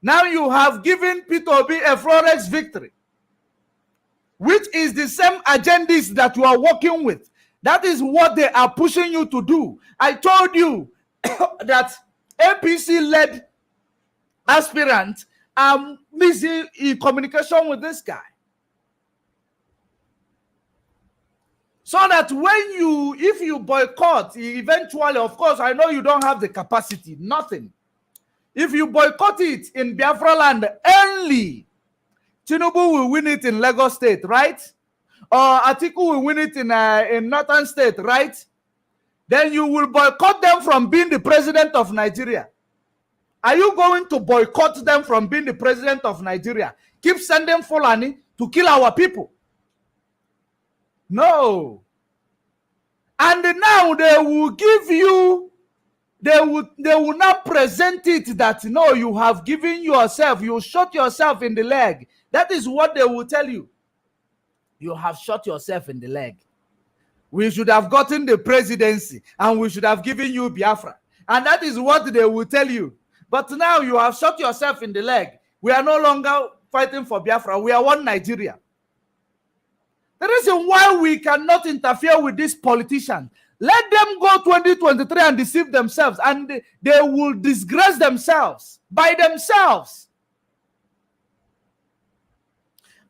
now you have given P2B a flawless victory, which is the same agendas that you are working with. That is what they are pushing you to do. I told you that APC-led aspirants I'm busy in communication with this guy. So that if you boycott, eventually, of course, I know you don't have the capacity, nothing. If you boycott it in Biafra land only, Tinubu will win it in Lagos State, right? Or Atiku will win it in Northern State, right? Then you will boycott them from being the president of Nigeria. Are you going to boycott them from being the president of Nigeria? Keep sending Fulani to kill our people? No. And now they will give you, they will not present it that, no, you have given yourself, you shot yourself in the leg. That is what they will tell you. You have shot yourself in the leg. We should have gotten the presidency and we should have given you Biafra. And that is what they will tell you. But now you have shot yourself in the leg. We are no longer fighting for Biafra. We are one Nigeria. The reason why we cannot interfere with these politicians, let them go 2023 and deceive themselves, and they will disgrace themselves by themselves.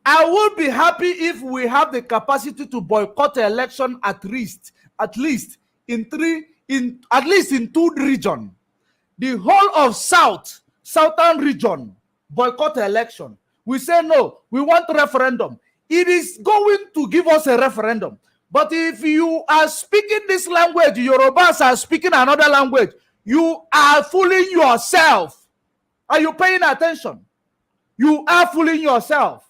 I would be happy if we have the capacity to boycott the election at least in two regions. The whole of southern region boycott the election. We say no, we want referendum. It is going to give us a referendum. But if you are speaking this language, Yorubas are speaking another language, you are fooling yourself. Are you paying attention? You are fooling yourself.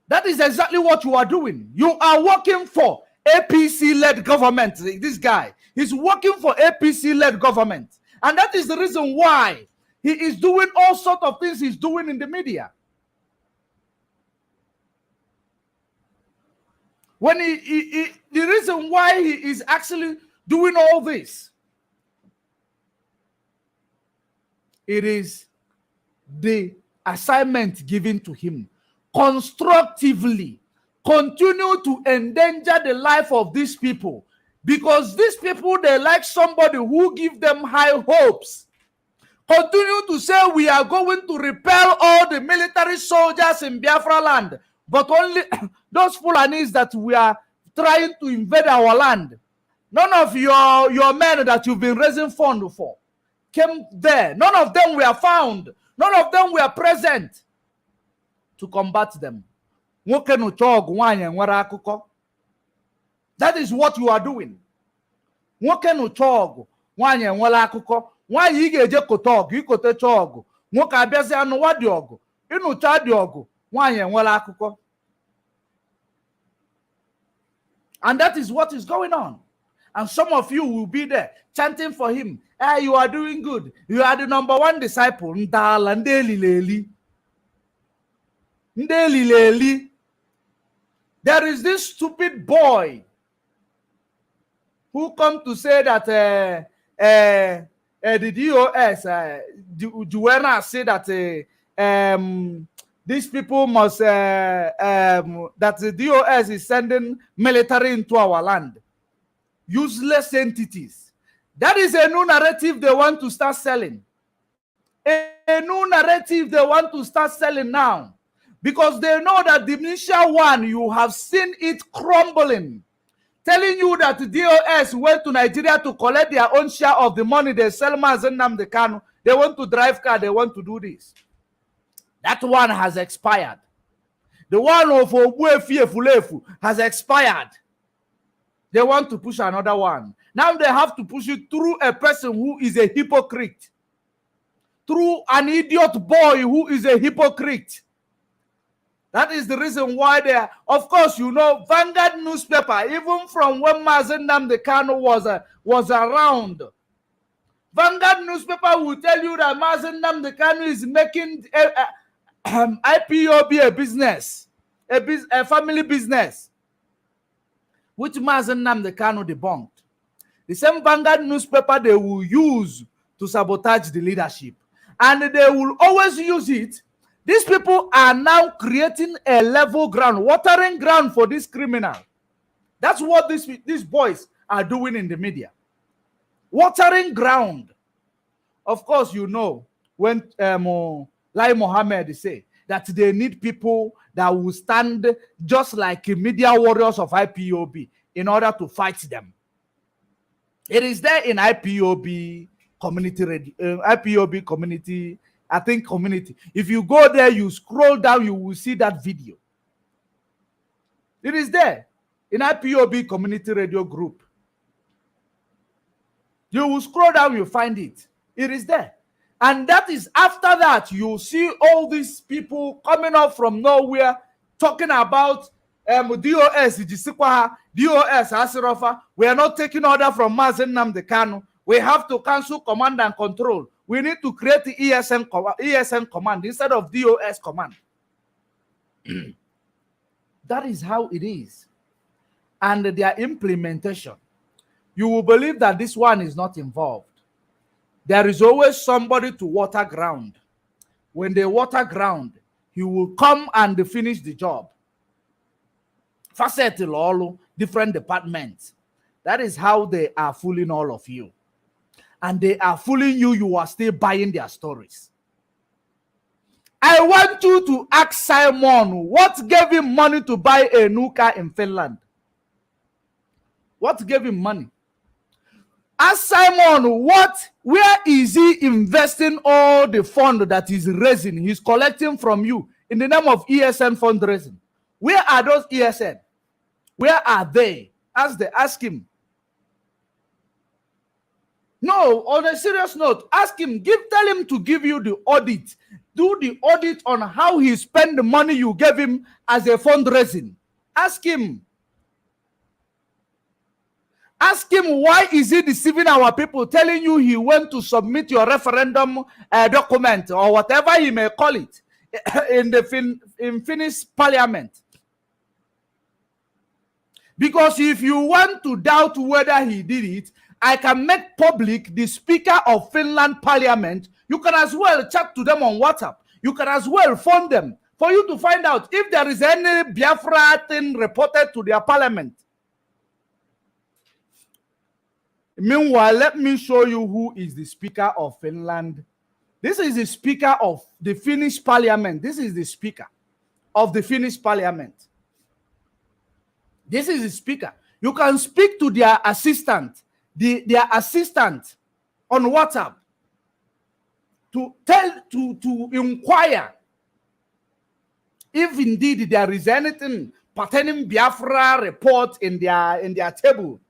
That is exactly what you are doing. You are working for APC-led government. This guy, he's working for APC-led government. And that is the reason why he is doing all sorts of things he's doing in the media. When the reason why he is actually doing all this, it is the assignment given to him. Constructively continue to endanger the life of these people, because these people, they like somebody who gives them high hopes. Continue to say we are going to repel all the military soldiers in Biafra land, but only those Fulanis that we are trying to invade our land. None of your men that you've been raising funds for came there. None of them were found. None of them were present to combat them. That is what you are doing. Why you get talk? You could talk. And that is what is going on. And some of you will be there chanting for him. Hey, you are doing good. You are the #1 disciple. There is this stupid boy who come to say that the DOS, Juena say that these people must, that the DOS is sending military into our land. Useless entities. That is a new narrative they want to start selling. A new narrative they want to start selling now. Because they know that the initial one, you have seen it crumbling. Telling you that the DOS went to Nigeria to collect their own share of the money they sell Mazenam the Kanu. They want to drive car, they want to do this. That one has expired. The one of Obuefi has expired. They want to push another one. Now they have to push it through a person who is a hypocrite. Through an idiot boy who is a hypocrite. That is the reason why they are, of course, you know, Vanguard newspaper, even from when Mazen Nnamdi Kanu was around, Vanguard newspaper will tell you that Mazen Nnamdi Kanu is making IPOB a business, a family business, which Mazen Nnamdi Kanu debunked. The same Vanguard newspaper they will use to sabotage the leadership. And they will always use it. These people are now creating a level ground, watering ground for this criminal. That's what these boys are doing in the media. watering ground. Of course, you know, when Lai Mohammed say that they need people that will stand just like media warriors of IPOB in order to fight them. It is there in IPOB community, IPOB community, I think community. If you go there, you scroll down, you will see that video. It is there in IPOB community radio group. You will scroll down, you find it. It is there. And that is after that, you see all these people coming up from nowhere talking about DOS, DOS, Asirofa. We are not taking order from Mazen Namdekano. We have to cancel command and control. We need to create the ESN command instead of DOS command. That is how it is. And their implementation, you will believe that this one is not involved. There is always somebody to water ground. When they water ground, he will come and finish the job. Facet all different departments. That is how they are fooling all of you. And they are fooling you, you are still buying their stories. I want you to ask Simon what gave him money to buy a new car in Finland. What gave him money? Ask Simon where is he investing all the fund that he's raising, he's collecting from you in the name of ESN fundraising? Where are those ESN? Where are they? Ask him. No, on a serious note, ask him, tell him to give you the audit. Do the audit on how he spent the money you gave him as a fundraising. Ask him. Ask him why is he deceiving our people, telling you he went to submit your referendum document or whatever he may call it in Finnish parliament. Because if you want to doubt whether he did it, I can make public the Speaker of Finland Parliament. You can as well chat to them on WhatsApp. You can as well phone them for you to find out if there is any Biafra thing reported to their parliament. Meanwhile, let me show you who is the Speaker of Finland. This is the Speaker of the Finnish Parliament. This is the Speaker of the Finnish Parliament. This is the Speaker. You can speak to their assistant, their assistant on WhatsApp to inquire if indeed there is anything pertaining Biafra report in their table.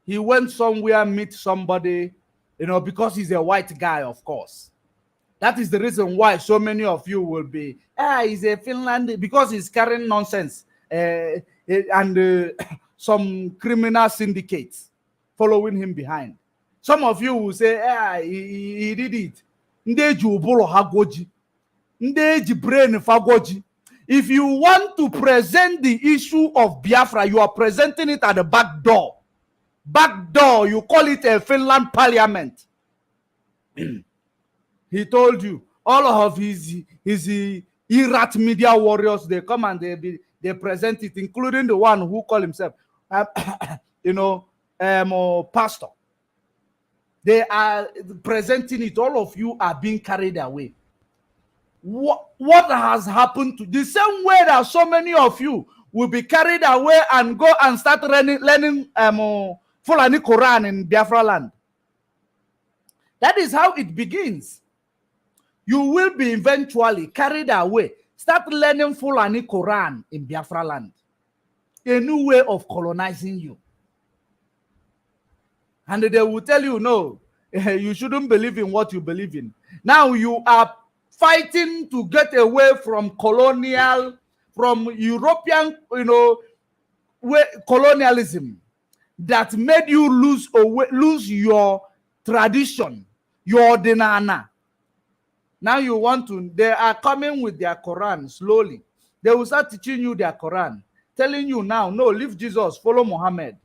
He went somewhere, meet somebody, because he's a white guy, of course. That is the reason why so many of you will be, he's a Finland, because he's carrying nonsense and some criminal syndicates following him behind. Some of you will say, he did it. If you want to present the issue of Biafra, you are presenting it at the back door. Back door, you call it a Finland parliament. He told you, all of his Irat media warriors, they come and they present it, including the one who call himself, pastor. They are presenting it. All of you are being carried away. What has happened to the same way that so many of you will be carried away and go and start learning Fulani Quran in Biafra land? That is how it begins. You will be eventually carried away. Start learning Fulani Quran in Biafra land. A new way of colonizing you. And they will tell you, no, you shouldn't believe in what you believe in. Now you are fighting to get away from European, colonialism that made you lose your tradition, your denana. Now you want to, they are coming with their Quran slowly. They will start teaching you their Quran, telling you now, no, leave Jesus, follow Muhammad.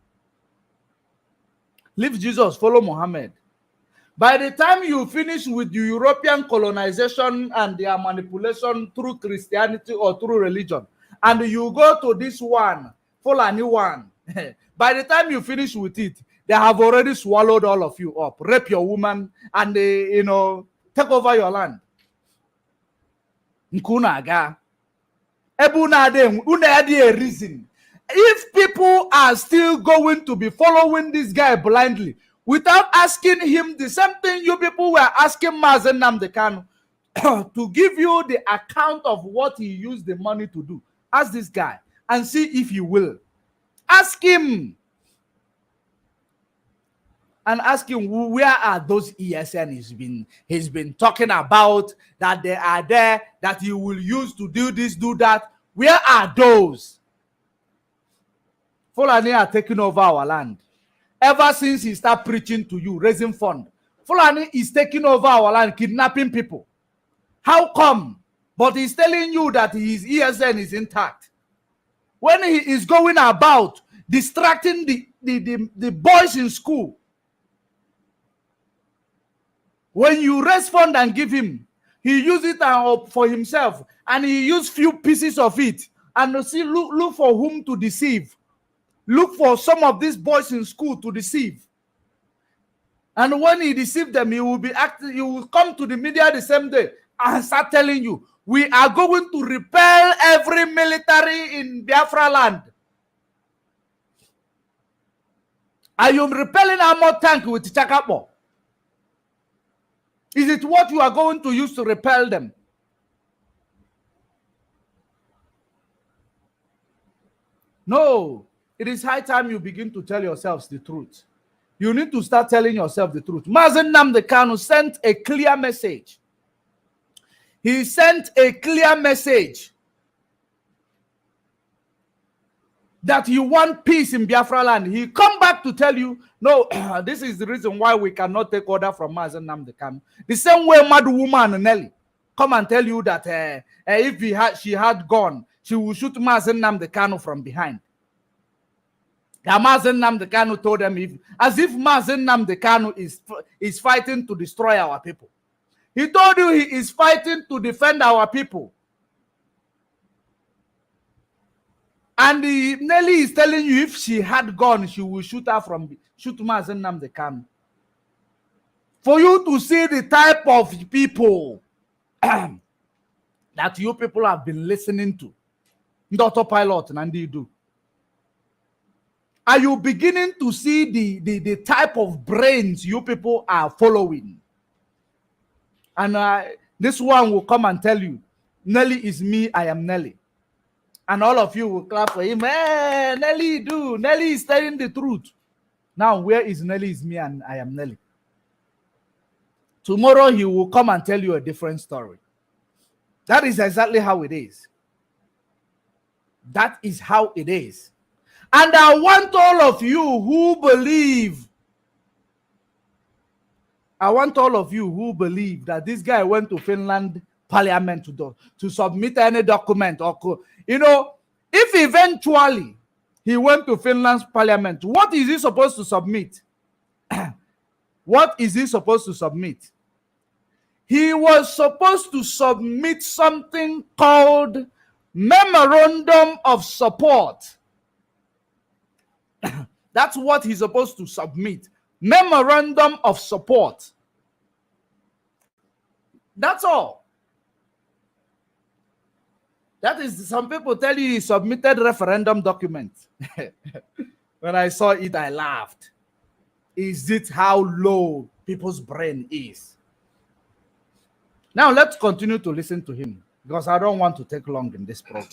Leave Jesus, follow Muhammad. By the time you finish with the European colonization and their manipulation through Christianity or through religion, and you go to this one, Fulani one, by the time you finish with it, they have already swallowed all of you up, rape your woman, and they, you know, take over your land. Nkunaga. A reason. If people are still going to be following this guy blindly without asking him the same thing you people were asking Mazen Nnamdi Kanu to give you the account of what he used the money to do, ask this guy and see if he will. Ask him. And ask him, where are those ESN he's been talking about, that they are there, that he will use to do this, do that. Where are those? Fulani are taking over our land. Ever since he started preaching to you, raising fund, Fulani is taking over our land, kidnapping people. How come? But he's telling you that his ESN is intact. When he is going about distracting the boys in school, when you raise fund and give him, he use it for himself, and he use few pieces of it, and see, look for whom to deceive. Look for some of these boys in school to deceive. And when he deceived them, he will be acting. He will come to the media the same day and start telling you, we are going to repel every military in Biafra land. Are you repelling armor tank with Chakapo? Is it what you are going to use to repel them? No. It is high time you begin to tell yourselves the truth. You need to start telling yourself the truth. Mazen Nnamdi Kanu sent a clear message. He sent a clear message that you want peace in Biafra land. He come back to tell you, no, this is the reason why we cannot take order from Mazen Nnamdi Kanu. The same way mad woman Nelly come and tell you that if she had gone, she will shoot Mazen Nnamdi Kanu from behind. Mazen Nnamdi Kanu told them, as if Mazen Nnamdi Kanu is fighting to destroy our people. He told you he is fighting to defend our people. And Nelly is telling you if she had gone, she will shoot Mazen Nnamdi Kanu. For you to see the type of people that you people have been listening to, the autopilot and they do. Are you beginning to see the type of brains you people are following? And this one will come and tell you, Nelly is me, I am Nelly. And all of you will clap for him. Hey, Nelly, do. Nelly is telling the truth. Now, where is Nelly is me and I am Nelly? Tomorrow, he will come and tell you a different story. That is exactly how it is. That is how it is. And I want all of you who believe, that this guy went to Finland parliament to submit any document, or, you know, if eventually he went to Finland's parliament, what is he supposed to submit? What is he supposed to submit? He was supposed to submit something called Memorandum of Support. That's what he's supposed to submit. Memorandum of Support. That's all. That is, some people tell you he submitted referendum document. When I saw it, I laughed. Is it how low people's brain is? Now let's continue to listen to him, because I don't want to take long in this program.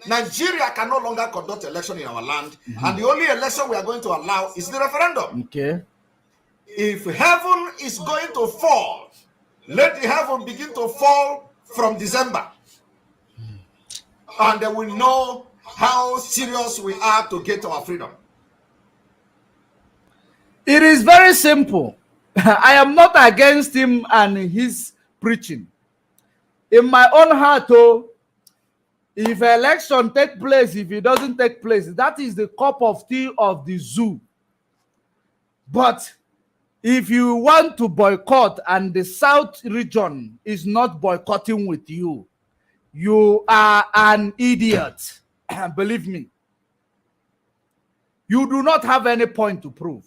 Nigeria can no longer conduct election in our land, and the only election we are going to allow is the referendum. Okay. If heaven is going to fall, let the heaven begin to fall from December, and they will know how serious we are to get our freedom. It is very simple. I am not against him and his preaching. In my own heart, if election take place, if it doesn't take place, that is the cup of tea of the zoo. But if you want to boycott and the South region is not boycotting with you, you are an idiot. Believe me. You do not have any point to prove.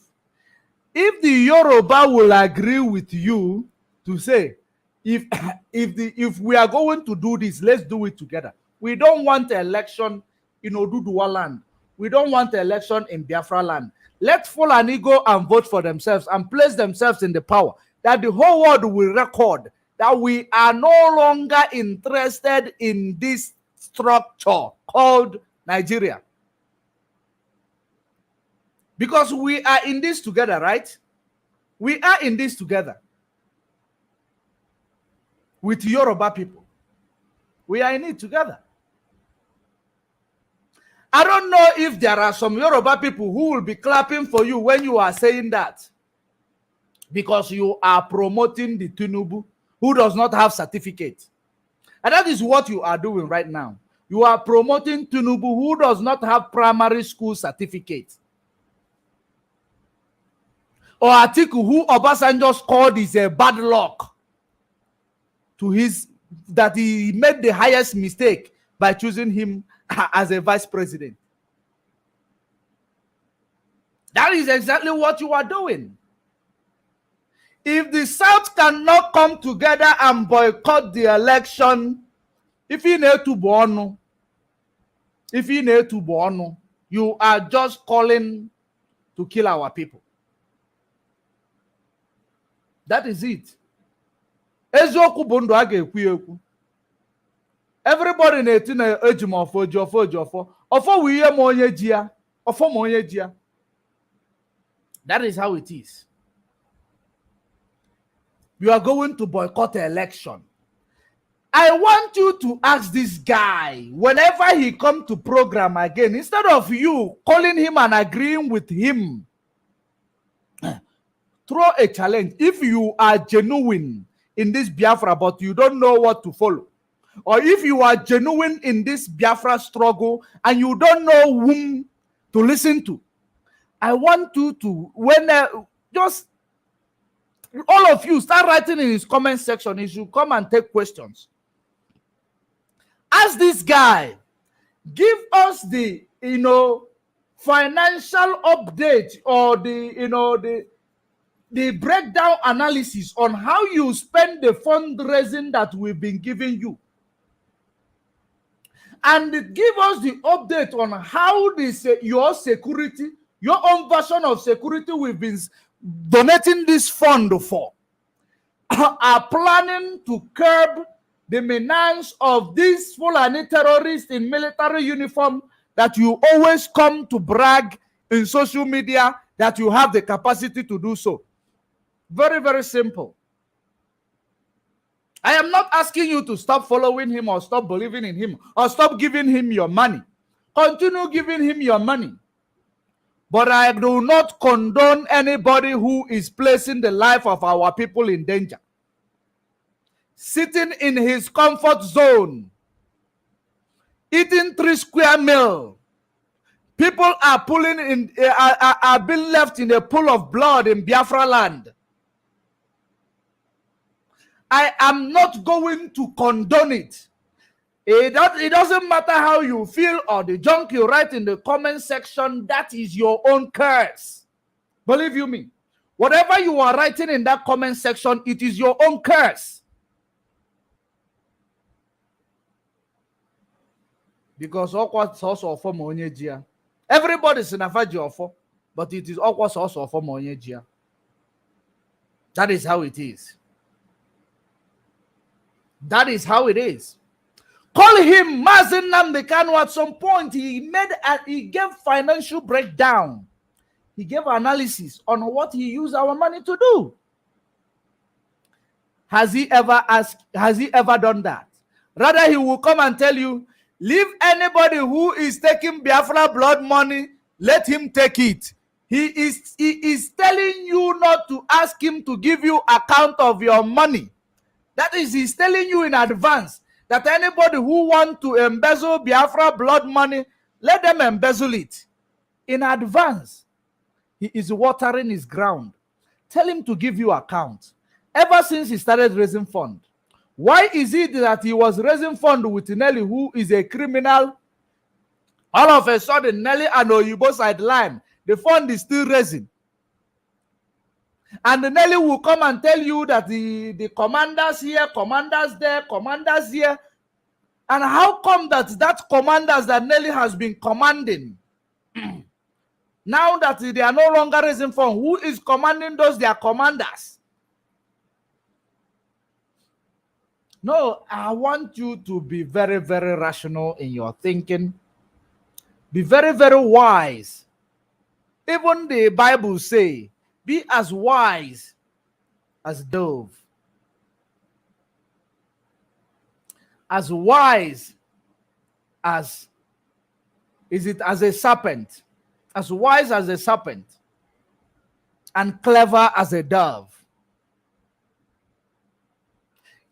If the Yoruba will agree with you to say, if we are going to do this, let's do it together. We don't want election in Oduduwa land. We don't want election in Biafra land. Let Fulani go and vote for themselves and place themselves in the power, that the whole world will record that we are no longer interested in this structure called Nigeria. Because we are in this together, right? We are in this together with Yoruba people. We are in it together. I don't know if there are some Yoruba people who will be clapping for you when you are saying that, because you are promoting the Tinubu who does not have certificate. And that is what you are doing right now. You are promoting Tinubu who does not have primary school certificate. Or Atiku who Obasanjo called is a bad luck to his, that he made the highest mistake by choosing him as a vice president. That is exactly what you are doing. If the South cannot come together and boycott the election, if you need to born, you are just calling to kill our people. That is it. Everybody na-eti na ejimofo ofo wiye monye jia ofo monye jia. That is how it is. You are going to boycott the election. I want you to ask this guy, whenever he come to program again, instead of you calling him and agreeing with him, throw a challenge. If you are genuine in this Biafra, but you don't know what to follow, or if you are genuine in this Biafra struggle and you don't know whom to listen to, I want you to, just all of you start writing in his comment section. He should come and take questions. Ask this guy, give us the financial update, or the breakdown analysis on how you spend the fundraising that we've been giving you. And give us the update on how your security, your own version of security we've been donating this fund for, are planning to curb the menace of these Fulani terrorists in military uniform that you always come to brag in social media that you have the capacity to do so. Very, very simple. I am not asking you to stop following him or stop believing in him or stop giving him your money. Continue giving him your money. But I do not condone anybody who is placing the life of our people in danger. Sitting in his comfort zone, eating 3 square meals. People are are being left in a pool of blood in Biafra land. I am not going to condone it. It doesn't matter how you feel or the junk you write in the comment section. That is your own curse. Believe you me. Whatever you are writing in that comment section, it is your own curse. Because also for monye. Everybody's in a faji, but it is also for monye. That is how it is. That is how it is. Call him Mazen Namdekanu. At some point, he gave financial breakdown. He gave analysis on what he used our money to do. Has he ever done that? Rather, he will come and tell you, leave anybody who is taking Biafra blood money, let him take it. He is telling you not to ask him to give you account of your money. That is, he's telling you in advance that anybody who wants to embezzle Biafra blood money, let them embezzle it. In advance, he is watering his ground. Tell him to give you account. Ever since he started raising fund, why is it that he was raising fund with Nelly, who is a criminal? All of a sudden, Nelly and Oyibo sideline, the fund is still raising. And the Nelly will come and tell you that the commanders here, commanders there, commanders here. And how come that commanders that Nelly has been commanding, now that they are no longer raising from, who is commanding those their commanders? No, I want you to be very, very rational in your thinking. Be very, very wise. Even the Bible say, be as wise as dove, as wise as, is it as a serpent, as wise as a serpent, and clever as a dove.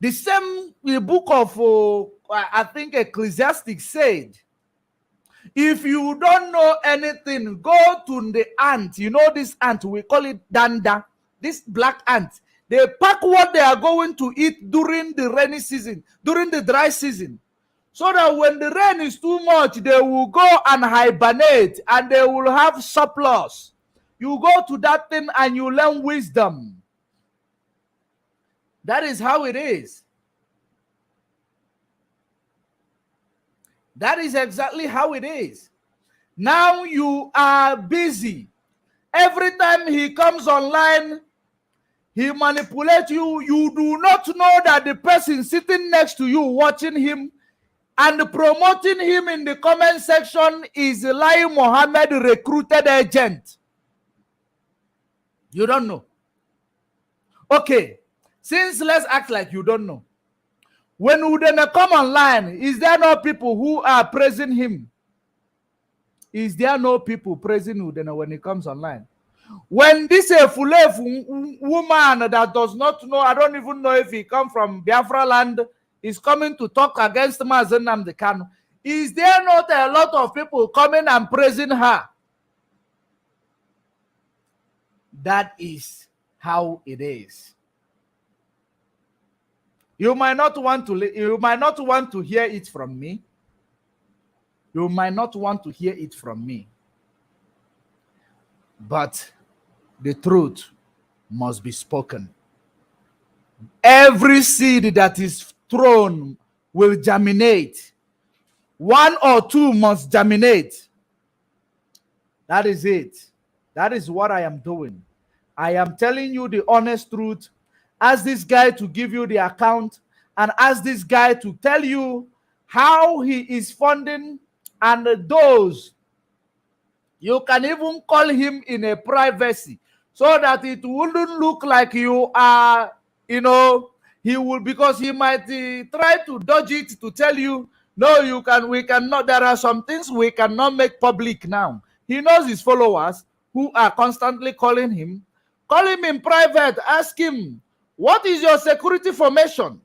The same the book of I think Ecclesiastes said, if you don't know anything, go to the ant. You know this ant, we call it danda, this black ant. They pack what they are going to eat during the rainy season, during the dry season, so that when the rain is too much, they will go and hibernate and they will have surplus. You go to that thing and you learn wisdom. That is how it is. That is exactly how it is. Now you are busy. Every time he comes online, he manipulates you. You do not know that the person sitting next to you, watching him and promoting him in the comment section, is Lai Mohammed recruited agent. You don't know. Okay, since let's act like you don't know. When Udene come online, is there no people who are praising him? Is there no people praising Udene when he comes online? When this Fulefu woman that does not know, I don't even know if he come from Biafra land, is coming to talk against Mazen Nnamdi Kanu, is there not a lot of people coming and praising her? That is how it is. You might not want to hear it from me. You might not want to hear it from me. But the truth must be spoken. Every seed that is thrown will germinate. One or two must germinate. That is it. That is what I am doing. I am telling you the honest truth. Ask this guy to give you the account and ask this guy to tell you how he is funding, and those you can even call him in a privacy so that it wouldn't look like you are, he will, because he might try to dodge it to tell you, no, we cannot, there are some things we cannot make public now. He knows his followers who are constantly calling him. Call him in private, ask him, what is your security formation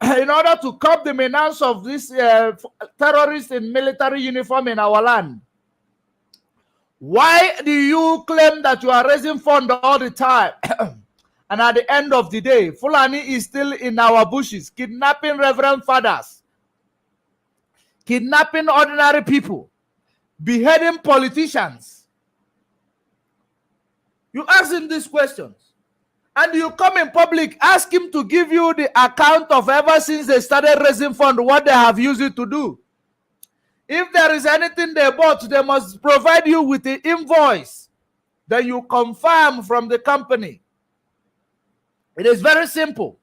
in order to curb the menace of this terrorists in military uniform in our land? Why do you claim that you are raising funds all the time? And at the end of the day, Fulani is still in our bushes, kidnapping reverend fathers, kidnapping ordinary people, beheading politicians. You ask him these questions, and you come in public, ask him to give you the account of ever since they started raising funds, what they have used it to do. If there is anything they bought, they must provide you with the invoice that you confirm from the company. It is very simple.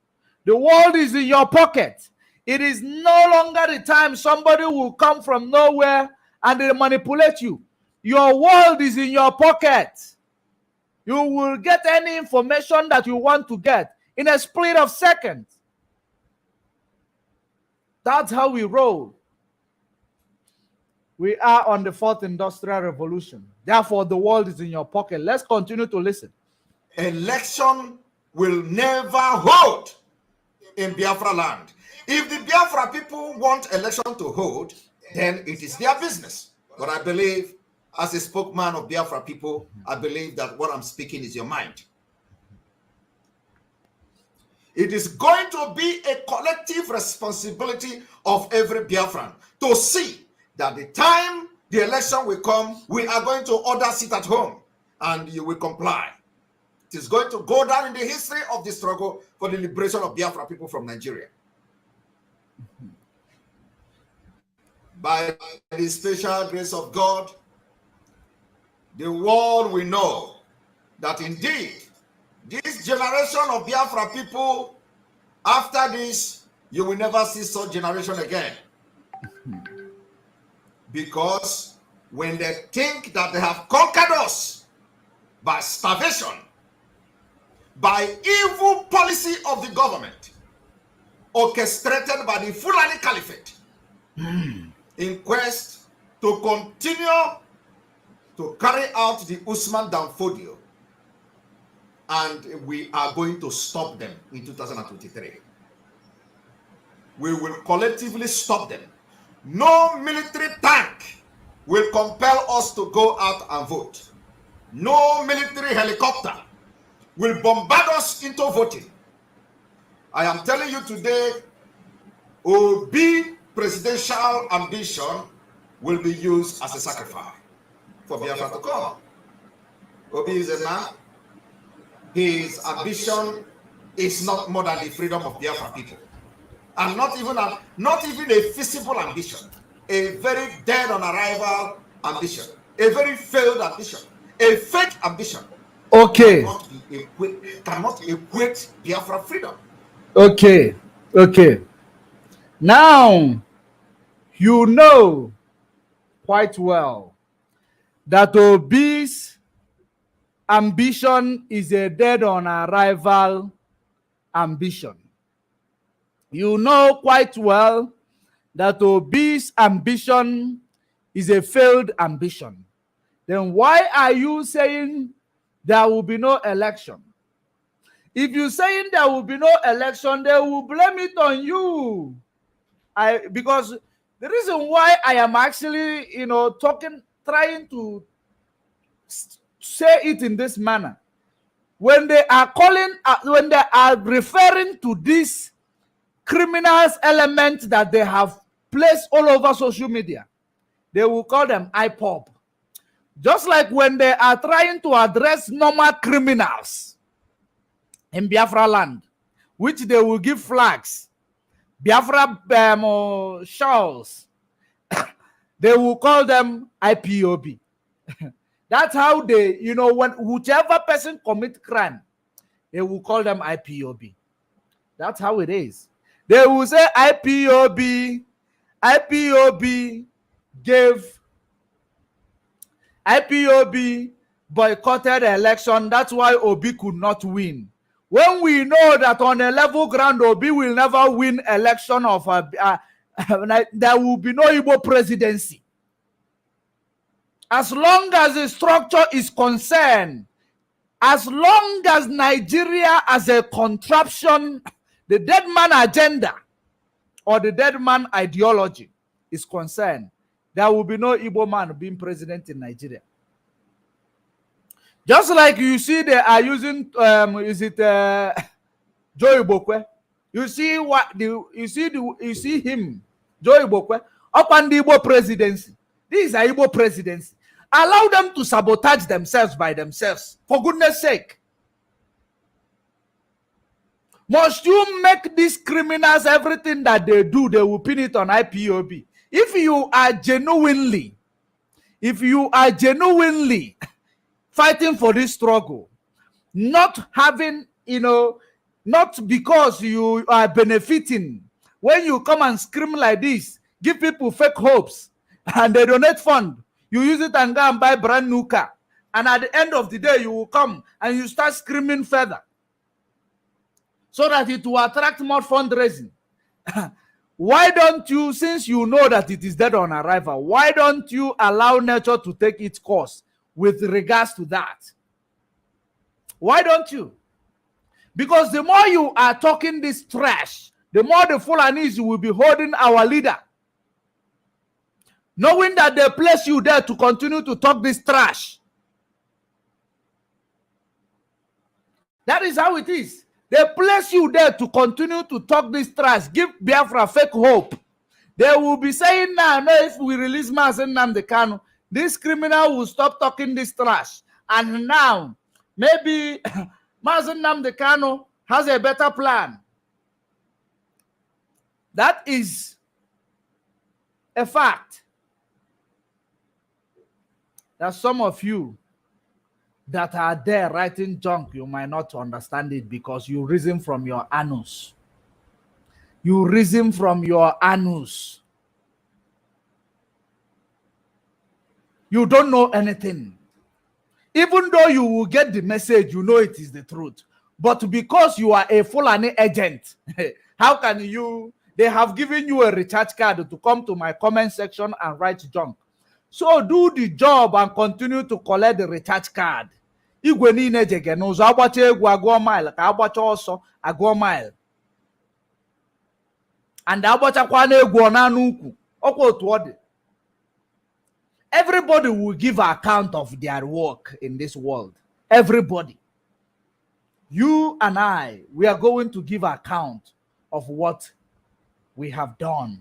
The world is in your pocket. It is no longer the time somebody will come from nowhere and they manipulate you. Your world is in your pocket. You will get any information that you want to get in a split of seconds. That's how we roll. We are on the fourth industrial revolution. Therefore, the world is in your pocket. Let's continue to listen. Election will never hold in Biafra land. If the Biafra people want election to hold, then it is their business. But I believe, as a spokesman of Biafra people, I believe that what I'm speaking is your mind. It is going to be a collective responsibility of every Biafran to see that the time the election will come, we are going to order sit at home and you will comply. It is going to go down in the history of the struggle for the liberation of Biafra people from Nigeria. By the special grace of God, the world will know that indeed this generation of Biafra people, after this, you will never see such generation again. Because when they think that they have conquered us by starvation, by evil policy of the government, orchestrated by the Fulani Caliphate, in quest to continue to carry out the Usman Danfodio, and we are going to stop them in 2023. We will collectively stop them. No military tank will compel us to go out and vote. No military helicopter will bombard us into voting. I am telling you today, Obi presidential ambition will be used as a sacrifice for Biafra to come. Obi is a man. His ambition is not more than the freedom of Biafra people. And not even a feasible ambition. A very dead on arrival ambition. A very failed ambition. A fake ambition. Okay. Cannot equate Biafra freedom. Okay. Okay. Now, you know quite well that Obi's ambition is a dead on arrival ambition. You know quite well that Obi's ambition is a failed ambition. Then why are you saying there will be no election? If you're saying there will be no election, they will blame it on you. Because the reason why I am actually, trying to say it in this manner, when they are referring to this criminals element that they have placed all over social media, they will call them IPOP. Just like when they are trying to address normal criminals in Biafra land, which they will give flags, Biafra shawls, they will call them IPOB. That's how they, when whichever person commit crime, they will call them IPOB. That's how it is. They will say IPOB boycotted the election. That's why Obi could not win. When we know that on a level ground, Obi will never win election of there will be no Igbo presidency. As long as the structure is concerned, as long as Nigeria as a contraption, the dead man agenda or the dead man ideology is concerned, there will be no Igbo man being president in Nigeria. Just like you see they are using, Joe Ibokwe. You see you see him, Joe Ibokwe, up on the Igbo presidency. This is a Igbo presidency. Allow them to sabotage themselves by themselves, for goodness sake. Must you make these criminals everything that they do, they will pin it on IPOB? If you are genuinely fighting for this struggle, not having, not because you are benefiting, when you come and scream like this, give people fake hopes, and they donate fund, you use it and go and buy brand new car, and at the end of the day, you will come and you start screaming further, so that it will attract more fundraising. Why don't you, since you know that it is dead on arrival, why don't you allow nature to take its course with regards to that? Why don't you? Because the more you are talking this trash, the more the Fulanis will be holding our leader, knowing that they place you there to continue to talk this trash. That is how it is. They place you there to continue to talk this trash, give Biafra fake hope. They will be saying now, no, if we release Mazen Nnamdi Kanu, this criminal will stop talking this trash. And now, Maybe Mazen Nnamdi Kanu has a better plan. That is a fact. That some of you that are there writing junk, you might not understand it because you reason from your anus. You reason from your anus. You don't know anything. Even though you will get the message, you know it is the truth. But because you are a Fulani agent, how can you? They have given you a recharge card to come to my comment section and write junk. So do the job and continue to collect the recharge card. Igwe niile jege n'ụzọ agbacha egwu agụọ mile ka agbacha ọsọ agụọ mile. And agbachakwa n'egwu ọ na-anụ ukwu ọkwa otu ọ dị. Everybody will give account of their work in this world. Everybody. You and I, we are going to give account of what we have done.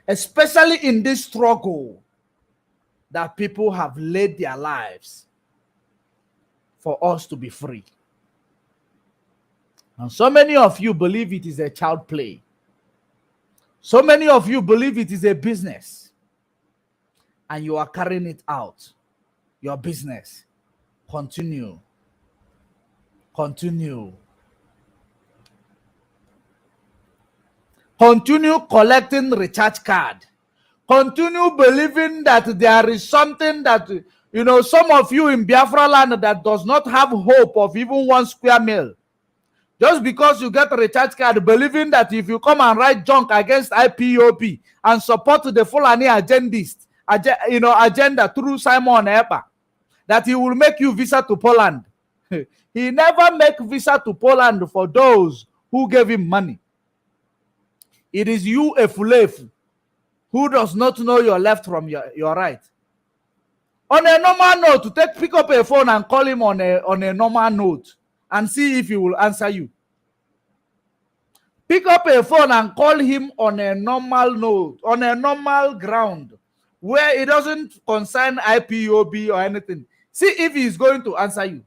Especially in this struggle that people have laid their lives for us to be free. And so many of you believe it is a child play. So many of you believe it is a business. And you are carrying it out. Your business. Continue. Continue. Continue collecting recharge card. Continue believing that there is something that, you know, some of you in Biafra land that does not have hope of even 1 square meal. Just because you get a recharge card, believing that if you come and write junk against IPOB and support the Fulani agenda through Simon Epa, that he will make you visa to Poland. He never make visa to Poland for those who gave him money. It is you, a Fulefu, who does not know your left from your right. On a normal note, to pick up a phone and call him on a normal note and see if he will answer you. Pick up a phone and call him on a normal note, on a normal ground, where it doesn't concern IPOB or anything. See if he is going to answer you.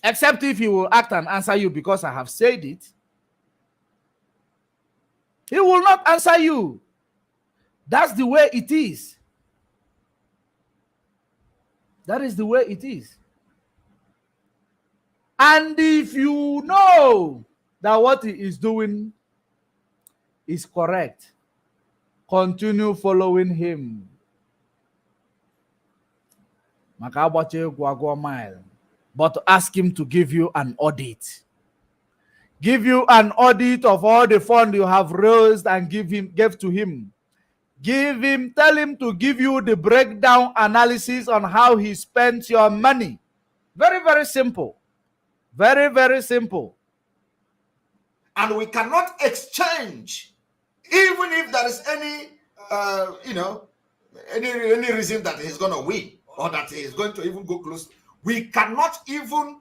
Except if he will act and answer you because I have said it. He will not answer you. That's the way it is. That is the way it is. And if you know that what he is doing is correct, continue following him. But ask him to give you an audit. Give you an audit of all the funds you have raised and give to him. Tell him to give you the breakdown analysis on how he spends your money. Very, very simple. Very, very simple. And we cannot exchange, even if there is any, any reason that he's going to win or that he's going to even go close. We cannot even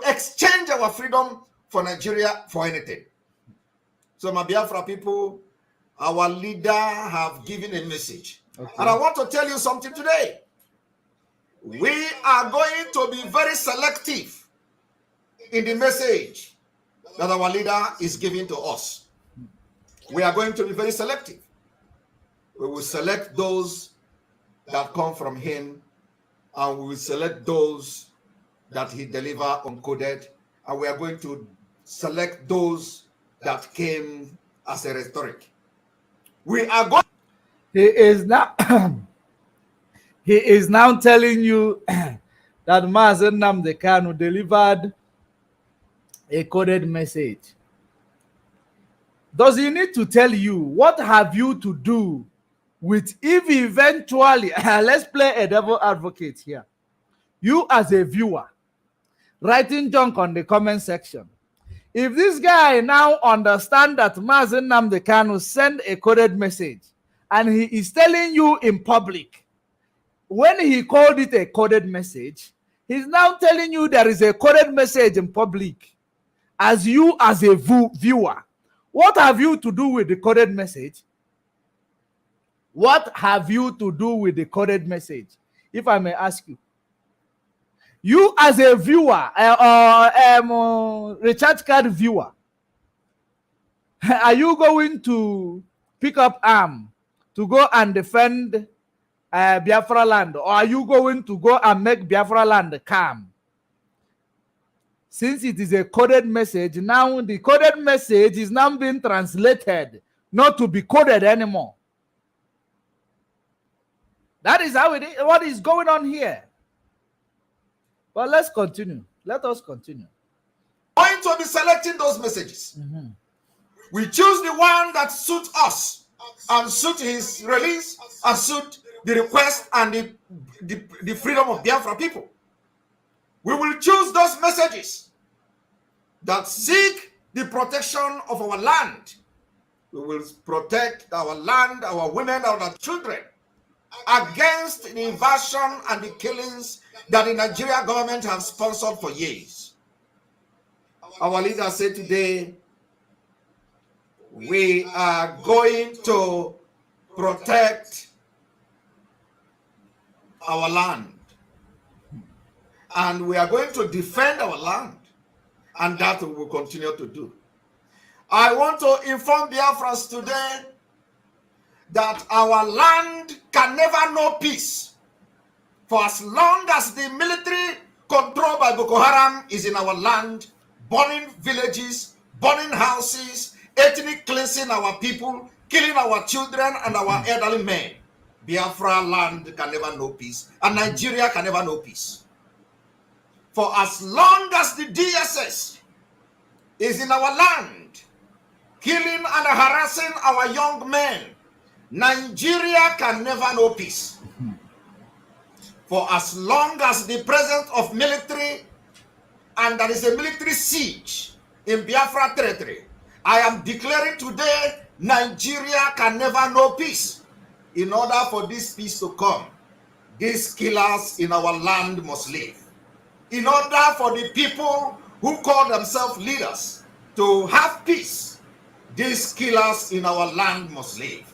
exchange our freedom for Nigeria for anything. So my Biafra people, our leader have given a message. Okay. And I want to tell you something today. We are going to be very selective in the message that our leader is giving to us. We are going to be very selective. We will select those that come from him, and we will select those that he deliver uncoded, and we are going to select those that came as a rhetoric. We are going. He is now telling you that Mazen Nnamdi Kanu delivered a coded message. Does he need to tell you what have you to do with if eventually let's play a devil advocate here. You as a viewer writing junk on the comment section. If this guy now understand that Mazen Nnamdi Kanu send a coded message and he is telling you in public, when he called it a coded message, he's now telling you there is a coded message in public. As you as a viewer, what have you to do with the coded message? What have you to do with the coded message? if I may ask you. You as a viewer or recharge card viewer, are you going to pick up arm to go and defend Biafra land, or are you going to go and make Biafra land calm? Since it is a coded message, now the coded message is now being translated not to be coded anymore. That is how it is, what is going on here. But let's continue. Let us continue. Going to be selecting those messages. We choose the one that suits us and suit his release and suit the request and the freedom of Biafra people. We will choose those messages that seek the protection of our land. We will protect our land, our women, our children against the invasion and the killings that the Nigeria government have sponsored for years. Our leader said today, we are going to protect our land. And we are going to defend our land. And that we will continue to do. I want to inform Biafrans today that our land can never know peace. For as long as the military controlled by Boko Haram is in our land, burning villages, burning houses, ethnic cleansing our people, killing our children and our elderly men, Biafra land can never know peace, and Nigeria can never know peace. For as long as the DSS is in our land, killing and harassing our young men, Nigeria can never know peace. For as long as the presence of military and there is a military siege in Biafra territory, I am declaring today, Nigeria can never know peace. In order for this peace to come, these killers in our land must live. In order for the people who call themselves leaders to have peace, these killers in our land must live.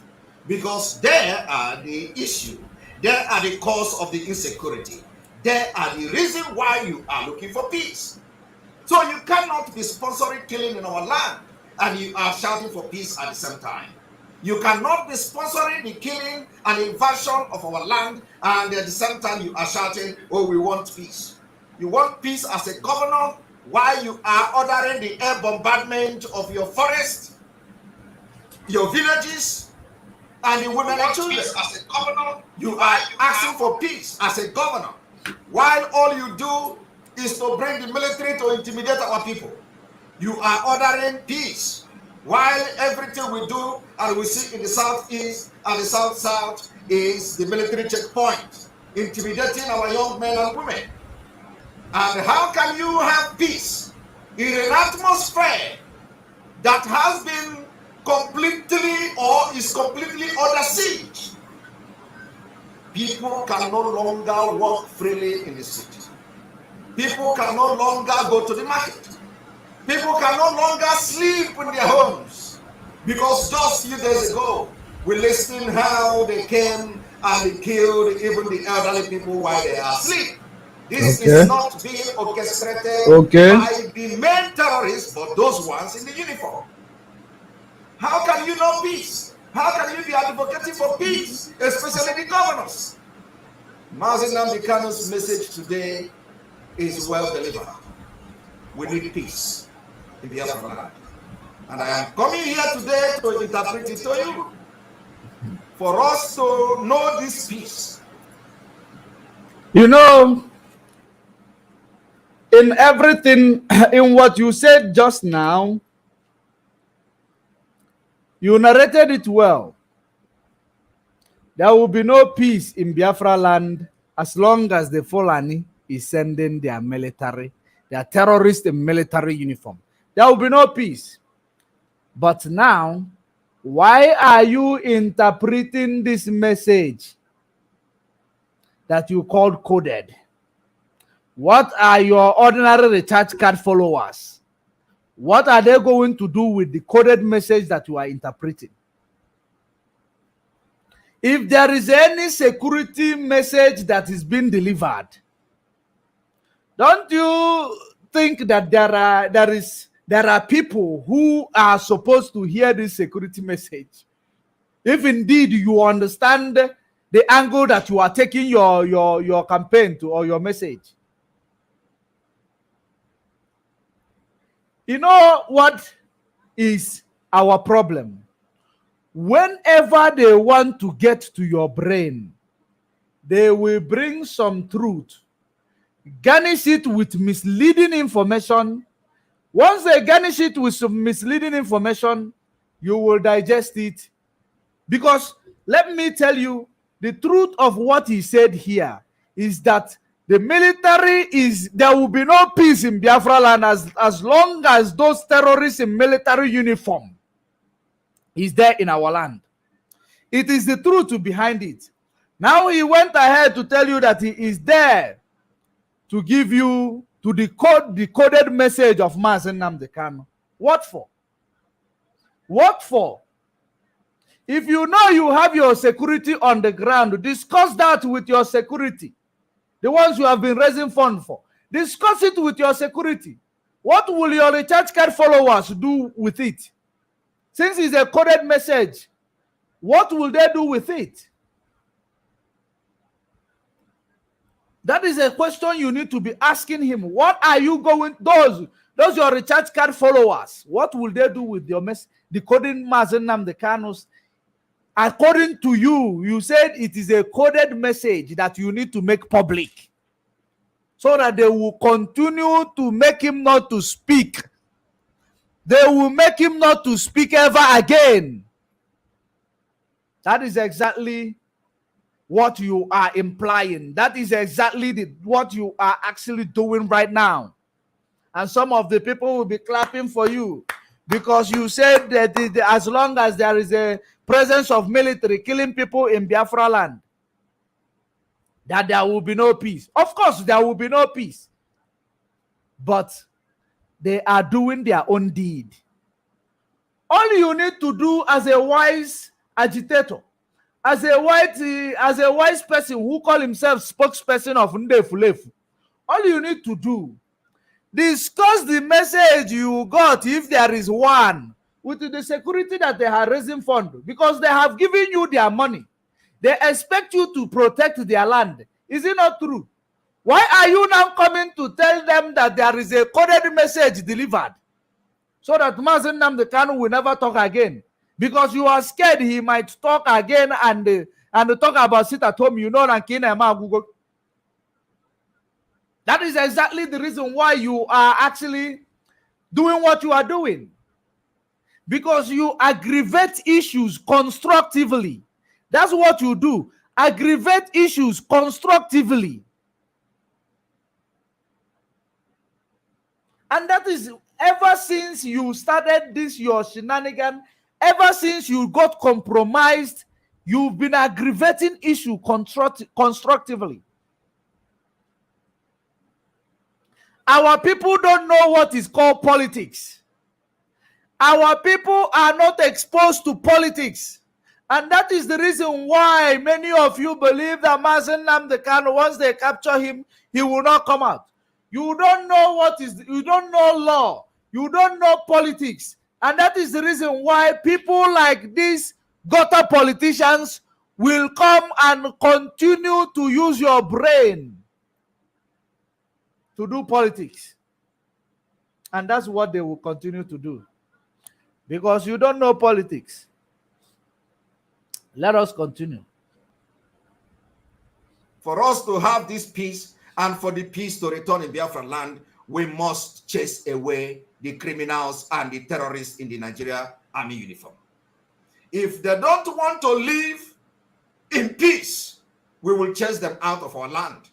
Because they are the issue. They are the cause of the insecurity. They are the reason why you are looking for peace. So you cannot be sponsoring killing in our land and you are shouting for peace at the same time. You cannot be sponsoring the killing and invasion of our land and at the same time you are shouting, oh, we want peace. You want peace as a governor while you are ordering the air bombardment of your forest, your villages, and the women and children. As a governor, you are asking for peace as a governor, while all you do is to bring the military to intimidate our people. You are ordering peace, while everything we do and we see in the southeast and the south-south is the military checkpoint, intimidating our young men and women. And how can you have peace in an atmosphere that has been completely or is completely under siege? People can no longer walk freely in the city. People can no longer go to the market. People can no longer sleep in their homes. Because just a few days ago, we listened how they came and they killed even the elderly people while they are asleep. This is not being orchestrated by the main terrorists, but those ones in the uniform. How can you know peace? How can you be advocating for peace, especially the governors? Mazi Nnamdi Kanu's message today is well delivered. We need peace in Biafra land. And I am coming here today to interpret it to you for us to know this peace. You know, in everything, in what you said just now, you narrated it well. There will be no peace in Biafra land as long as the Fulani is sending their military, their terrorist in military uniform. There will be no peace. But now, why are you interpreting this message that you called coded? What are your ordinary recharge card followers? What are they going to do with the coded message that you are interpreting? If there is any security message that is being delivered, don't you think that there are people who are supposed to hear this security message? If indeed you understand the angle that you are taking your campaign to, or your message. You know what is our problem? Whenever they want to get to your brain, they will bring some truth, garnish it with misleading information. Once they garnish it with some misleading information, you will digest it. Because let me tell you, the truth of what he said here is that the military there will be no peace in Biafra land as long as those terrorists in military uniform is there in our land. It is the truth behind it. Now he went ahead to tell you that he is there to give you to decode the coded message of Mazen Nnamdi Kanu. What for? What for? If you know you have your security on the ground, discuss that with your security. The ones you have been raising funds for. Discuss it with your security. What will your recharge card followers do with it? Since it's a coded message, what will they do with it? That is a question you need to be asking him. What are you going, those your recharge card followers, what will they do with your decoding Mazen Nnamdi Kanu's? According to you, you said it is a coded message that you need to make public so that they will continue to make him not to speak. They will make him not to speak ever again. That is exactly what you are implying. That is exactly what you are actually doing right now. And some of the people will be clapping for you because you said that as long as there is a presence of military killing people in Biafra land, that there will be no peace. Of course, there will be no peace. But they are doing their own deed. All you need to do as a wise agitator, as a wise person who call himself spokesperson of Ndefulefu, all you need to do, discuss the message you got, if there is one, with the security that they are raising fund, because they have given you their money. They expect you to protect their land. Is it not true? Why are you now coming to tell them that there is a coded message delivered so that Mazen Nnamdi Kanu will never talk again? Because you are scared he might talk again and talk about sit at home, you know, and Google. That is exactly the reason why you are actually doing what you are doing. Because you aggravate issues constructively. That's what you do. Aggravate issues constructively. And that is ever since you started this, your shenanigan, ever since you got compromised, you've been aggravating issue constructively. Our people don't know what is called politics. Our people are not exposed to politics. And that is the reason why many of you believe that Mazen Nnamdi Kanu, once they capture him, he will not come out. You don't know you don't know law. You don't know politics. And that is the reason why people like these gutter politicians will come and continue to use your brain to do politics. And that's what they will continue to do. Because you don't know politics. Let us continue. For us to have this peace and for the peace to return in Biafra land, we must chase away the criminals and the terrorists in the Nigeria Army uniform. If they don't want to live in peace, we will chase them out of our land.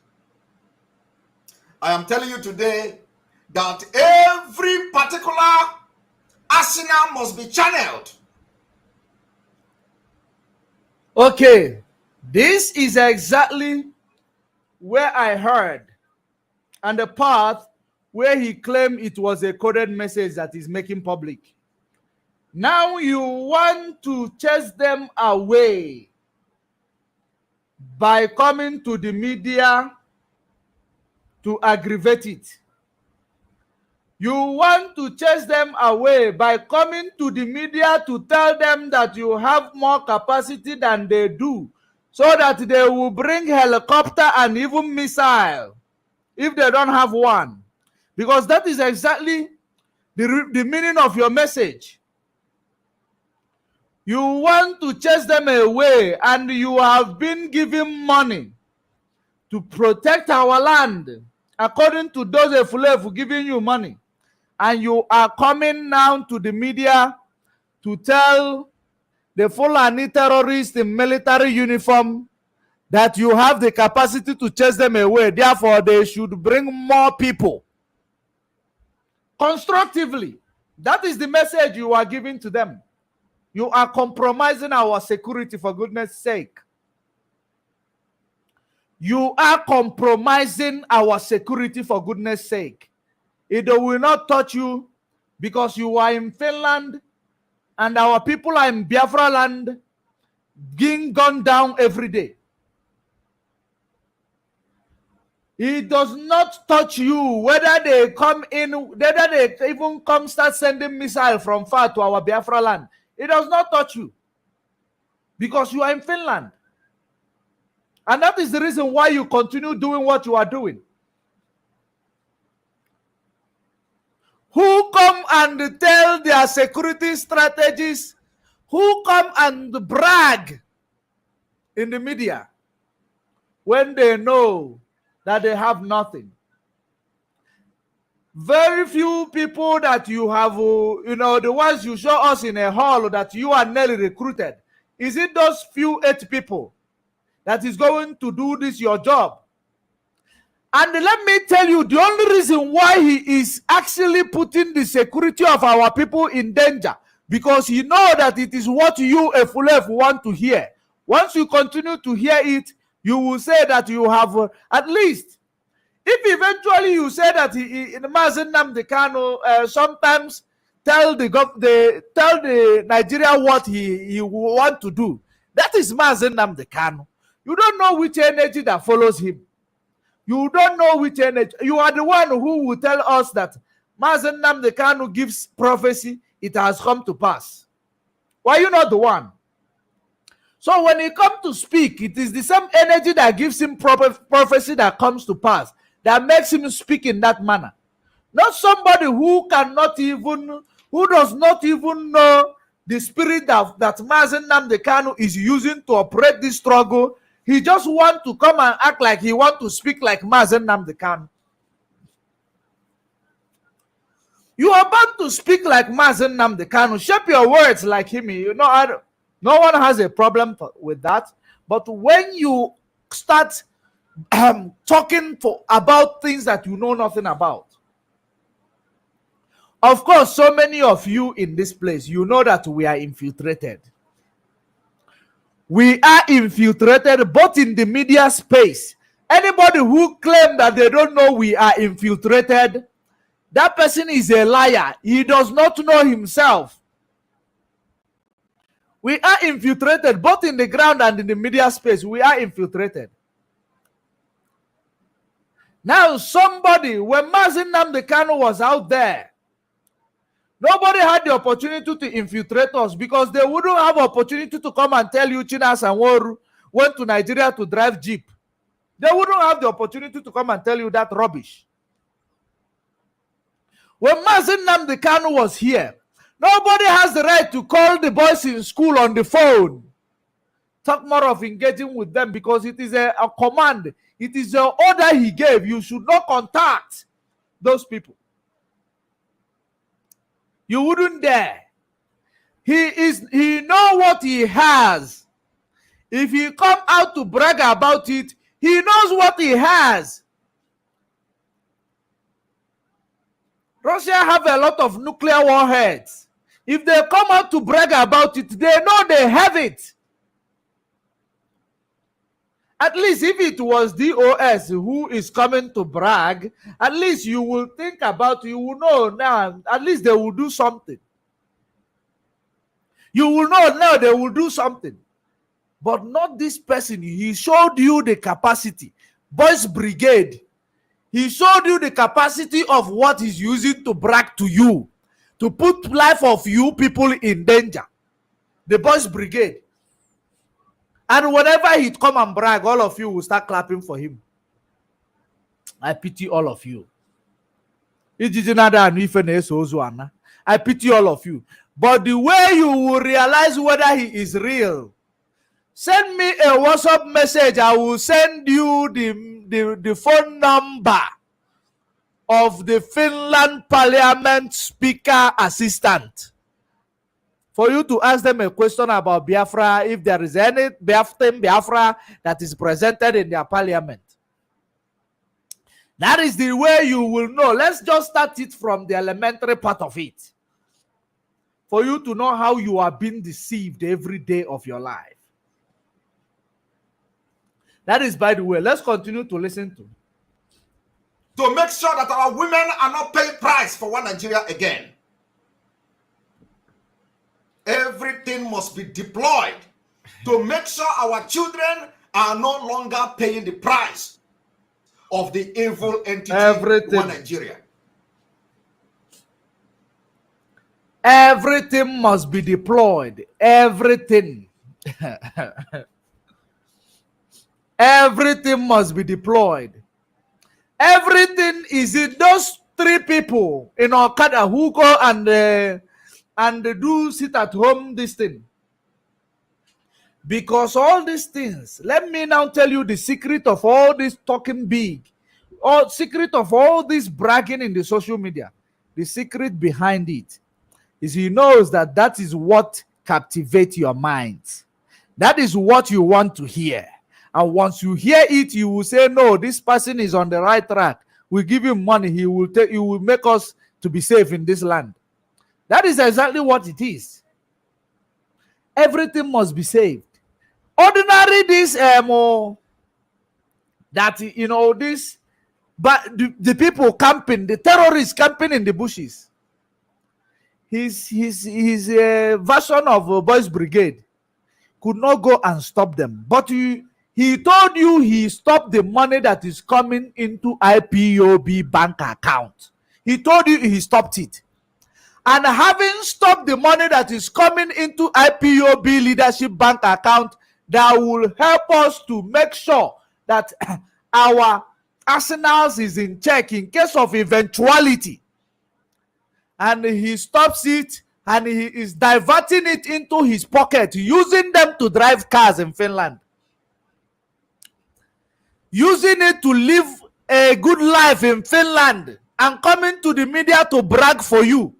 I am telling you today that every particular arsenal must be channeled. Okay, this is exactly where I heard, and the part where he claimed it was a coded message that is making public. Now you want to chase them away. by coming to the media to aggravate it. You want to chase them away by coming to the media to tell them that you have more capacity than they do, so that they will bring helicopter and even missile if they don't have one. Because that is exactly the meaning of your message. You want to chase them away, and you have been given money to protect our land, according to those Efulefu giving you money. And you are coming now to the media to tell the Fulani terrorists in military uniform that you have the capacity to chase them away. Therefore, they should bring more people. Constructively. That is the message you are giving to them. You are compromising our security, for goodness sake. You are compromising our security, for goodness sake. It will not touch you because you are in Finland and our people are in Biafra land being gunned down every day. It does not touch you whether they come in, whether they even come start sending missiles from far to our Biafra land. It does not touch you because you are in Finland. And that is the reason why you continue doing what you are doing. Who come and tell their security strategies? Who come and brag in the media when they know that they have nothing? Very few people that you have, the ones you show us in a hall that you are nearly recruited. Is it those few 8 people that is going to do this, your job? And let me tell you, the only reason why he is actually putting the security of our people in danger, because he knows that it is what you, Efulefu, want to hear. Once you continue to hear it, you will say that you have, at least, if eventually you say that Mazen Nnamdi Kanu sometimes tell the Nigeria what he want to do, that is Mazen Nnamdi Kanu. You don't know which energy that follows him. You don't know which energy. You are the one who will tell us that Mazen Nnamdi Kanu gives prophecy, it has come to pass. Why are you not the one? So when he comes to speak, it is the same energy that gives him prophecy that comes to pass, that makes him speak in that manner. Not somebody who cannot even, who does not even know the spirit that Mazen Nnamdi Kanu is using to operate this struggle. He just wants to come and act like he wants to speak like Mazen Nnamdi Kanu. You are about to speak like Mazen Nnamdi Kanu. Shape your words like him. No one has a problem with that. But when you start talking about things that you know nothing about, of course, so many of you in this place, you know that we are infiltrated. We are infiltrated both in the media space. Anybody who claims that they don't know we are infiltrated, that person is a liar. He does not know himself. We are infiltrated both in the ground and in the media space. We are infiltrated. Now, somebody, when Mazen Nnamdi Kanu was out there, nobody had the opportunity to infiltrate us because they wouldn't have opportunity to come and tell you Chinas and Woru went to Nigeria to drive Jeep. They wouldn't have the opportunity to come and tell you that rubbish. When Mazen Nnamdi Kanu was here, nobody has the right to call the boys in school on the phone. Talk more of engaging with them because it is a command. It is an order he gave. You should not contact those people. You wouldn't dare. He know what he has. If he come out to brag about it, he knows what he has. Russia have a lot of nuclear warheads. If they come out to brag about it, they know they have it. At least if it was DOS who is coming to brag, at least you will think about, you will know now, at least they will do something. You will know now they will do something. but not this person. He showed you the capacity. Boys Brigade, he showed you the capacity of what he's using to brag to you, to put life of you people in danger. The Boys Brigade. And whenever he'd come and brag, all of you will start clapping for him. I pity all of you. I pity all of you. But the way you will realize whether he is real, send me a WhatsApp message. I will send you the phone number of the Finland Parliament Speaker Assistant, for you to ask them a question about Biafra, if there is any Biafra that is presented in their parliament. That is the way you will know. Let's just start it from the elementary part of it, for you to know how you are being deceived every day of your life. That is, by the way, let's continue to listen to make sure that our women are not paying price for one Nigeria again. Everything must be deployed to make sure our children are no longer paying the price of the evil entity one Nigeria. Everything must be deployed. Everything. Everything must be deployed. Everything is in those three people in Okada who go and do sit at home this thing. Because all these things, let me now tell you the secret of all this talking big, or secret of all this bragging in the social media. The secret behind it is he knows that that is what captivates your mind. That is what you want to hear. And once you hear it, you will say, no, this person is on the right track. We give him money. He will make us to be safe in this land. That is exactly what it is. Everything must be saved. Ordinary this but the people camping, the terrorists camping in the bushes. His version of Boys Brigade could not go and stop them. But he told you he stopped the money that is coming into IPOB bank account. He told you he stopped it. And having stopped the money that is coming into IPOB leadership bank account, that will help us to make sure that our arsenals is in check in case of eventuality. And he stops it, and he is diverting it into his pocket, using them to drive cars in Finland. Using it to live a good life in Finland, and coming to the media to brag for you.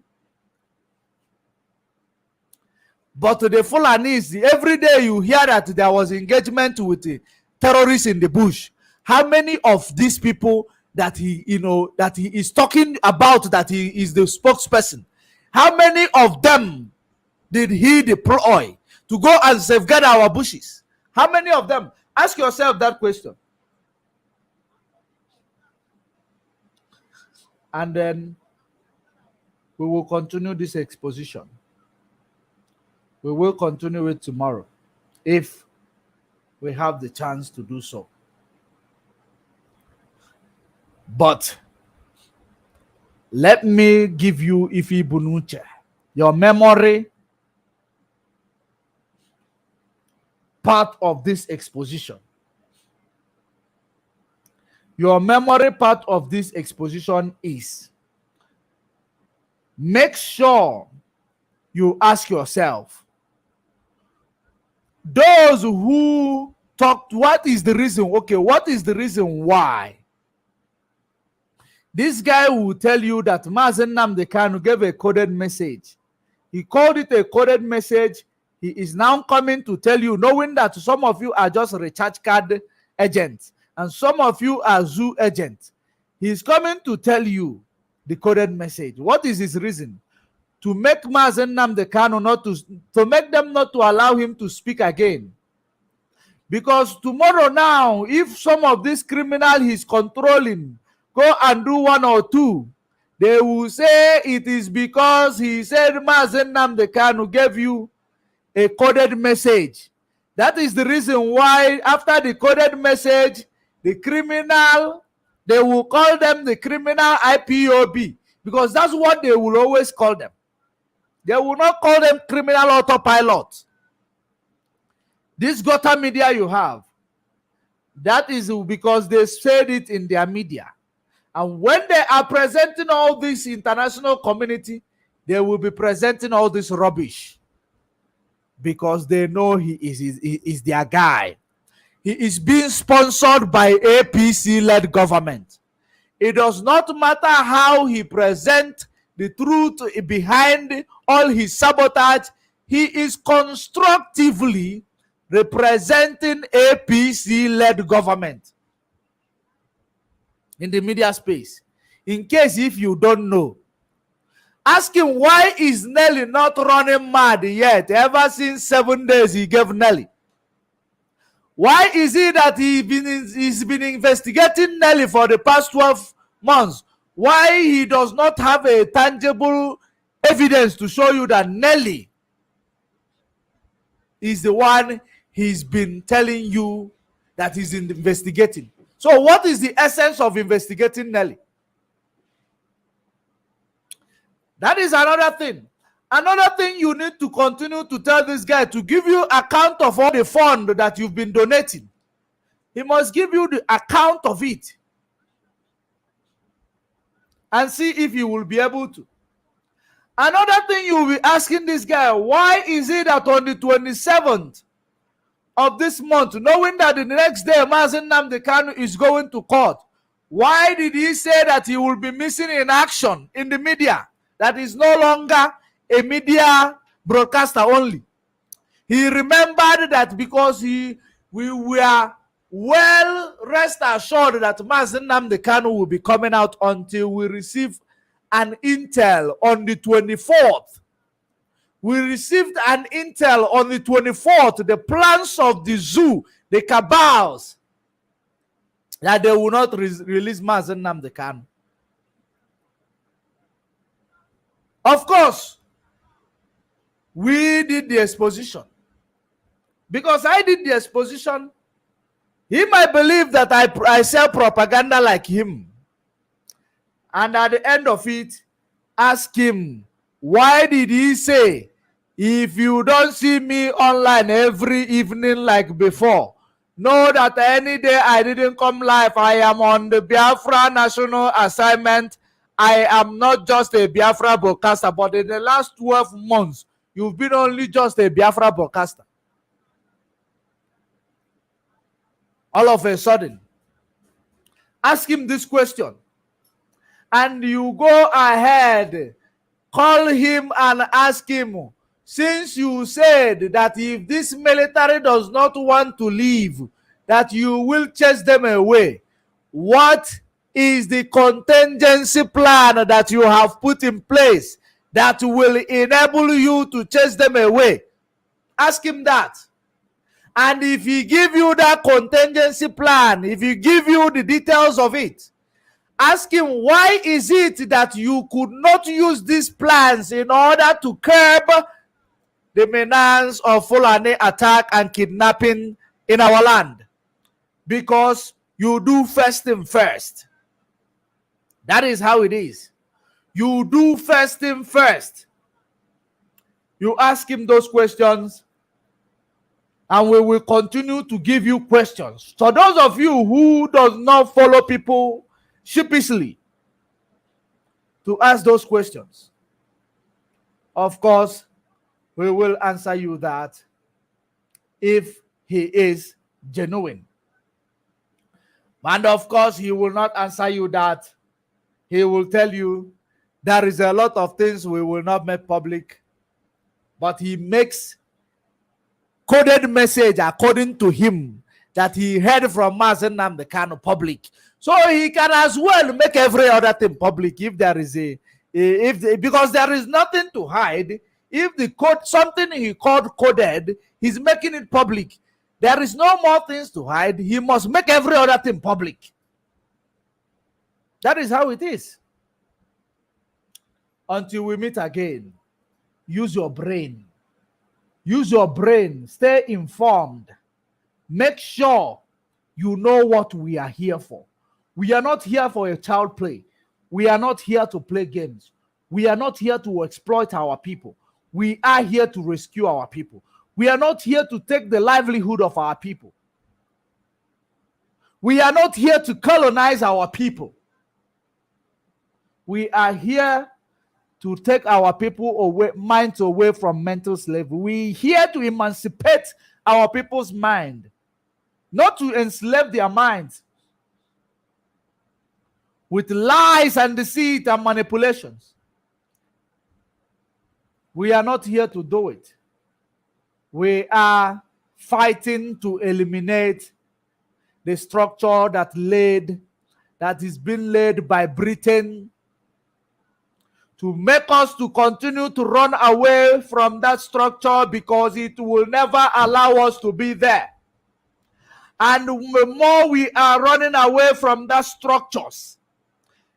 But the Fulanis, every day you hear that there was engagement with the terrorists in the bush. How many of these people that he is talking about, that he is the spokesperson, how many of them did he deploy to go and safeguard our bushes? How many of them? Ask yourself that question. And then we will continue this exposition. We will continue it tomorrow if we have the chance to do so. But let me give you Ifi Bunuche, your memory part of this exposition. Your memory part of this exposition is, make sure you ask yourself, those who talked, what is the reason? Okay, what is the reason why? This guy will tell you that Mazen Nnamdi Kanu gave a coded message. He called it a coded message. He is now coming to tell you, knowing that some of you are just recharge card agents and some of you are zoo agents. He's coming to tell you the coded message. What is his reason? To make Mazen Nnamdi Kanu to make them not to allow him to speak again. Because tomorrow now, if some of this criminal he's controlling go and do one or two, they will say it is because he said Mazen Nnamdi Kanu gave you a coded message. That is the reason why after the coded message, the criminal, they will call them the criminal IPOB, because that's what they will always call them. They will not call them criminal autopilot. This gutter media you have, that is because they said it in their media. And when they are presenting all this international community, they will be presenting all this rubbish, because they know he is their guy. He is being sponsored by APC-led government. It does not matter how he presents the truth behind all his sabotage. He is constructively representing APC-led government in the media space. In case if you don't know, ask him, why is Nelly not running mad yet? Ever since 7 days he gave Nelly. Why is it that he's been investigating Nelly for the past 12 months? Why he does not have a tangible evidence to show you that Nelly is the one he's been telling you that he's investigating? So what is the essence of investigating Nelly? That is another thing. Another thing you need to continue to tell this guy, to give you account of all the fund that you've been donating. He must give you the account of it. And see if you will be able to. Another thing you will be asking this guy, why is it that on the 27th of this month, knowing that the next day Mazen Nnamdi Kanu is going to court, why did he say that he will be missing in action in the media? That is no longer a media broadcaster only. He remembered that because we were well rest assured that Mazen Nnamdi Kanu will be coming out until we receive an intel on the 24th. We received an intel on the 24th, the plans of the zoo, the cabals, that they will not release Mazen Nnamdi Kanu. Of course, we did the exposition. Because I did the exposition, he might believe that I sell propaganda like him. And at the end of it, ask him, why did he say, if you don't see me online every evening like before, know that any day I didn't come live, I am on the Biafra national assignment. I am not just a Biafra broadcaster, but in the last 12 months, you've been only just a Biafra broadcaster. All of a sudden, ask him this question. And you go ahead, call him and ask him, since you said that if this military does not want to leave, that you will chase them away, what is the contingency plan that you have put in place that will enable you to chase them away? Ask him that. And if he give you that contingency plan, if he give you the details of it, ask him, why is it that you could not use these plans in order to curb the menace of Fulani attack and kidnapping in our land? Because you do first thing first. That is how it is. You do first thing first. You ask him those questions, and we will continue to give you questions. So those of you who does not follow people sheepishly, to ask those questions, of course, we will answer you that if he is genuine. And of course, he will not answer you that. He will tell you there is a lot of things we will not make public, but he makes coded message according to him that he heard from Mazen Nnamdi Kanu public. So he can as well make every other thing public if there is because there is nothing to hide. If the code, something he called coded, he's making it public. There is no more things to hide. He must make every other thing public. That is how it is. Until we meet again, use your brain. Use your brain. Stay informed. Make sure you know what we are here for. We are not here for a child play. We are not here to play games. We are not here to exploit our people. We are here to rescue our people. We are not here to take the livelihood of our people. We are not here to colonize our people. We are here to take our people minds away from mental slavery. We are here to emancipate our people's mind, not to enslave their minds with lies and deceit and manipulations. We are not here to do it. We are fighting to eliminate the structure that is being led by Britain to make us to continue to run away from that structure, because it will never allow us to be there. And the more we are running away from that structures,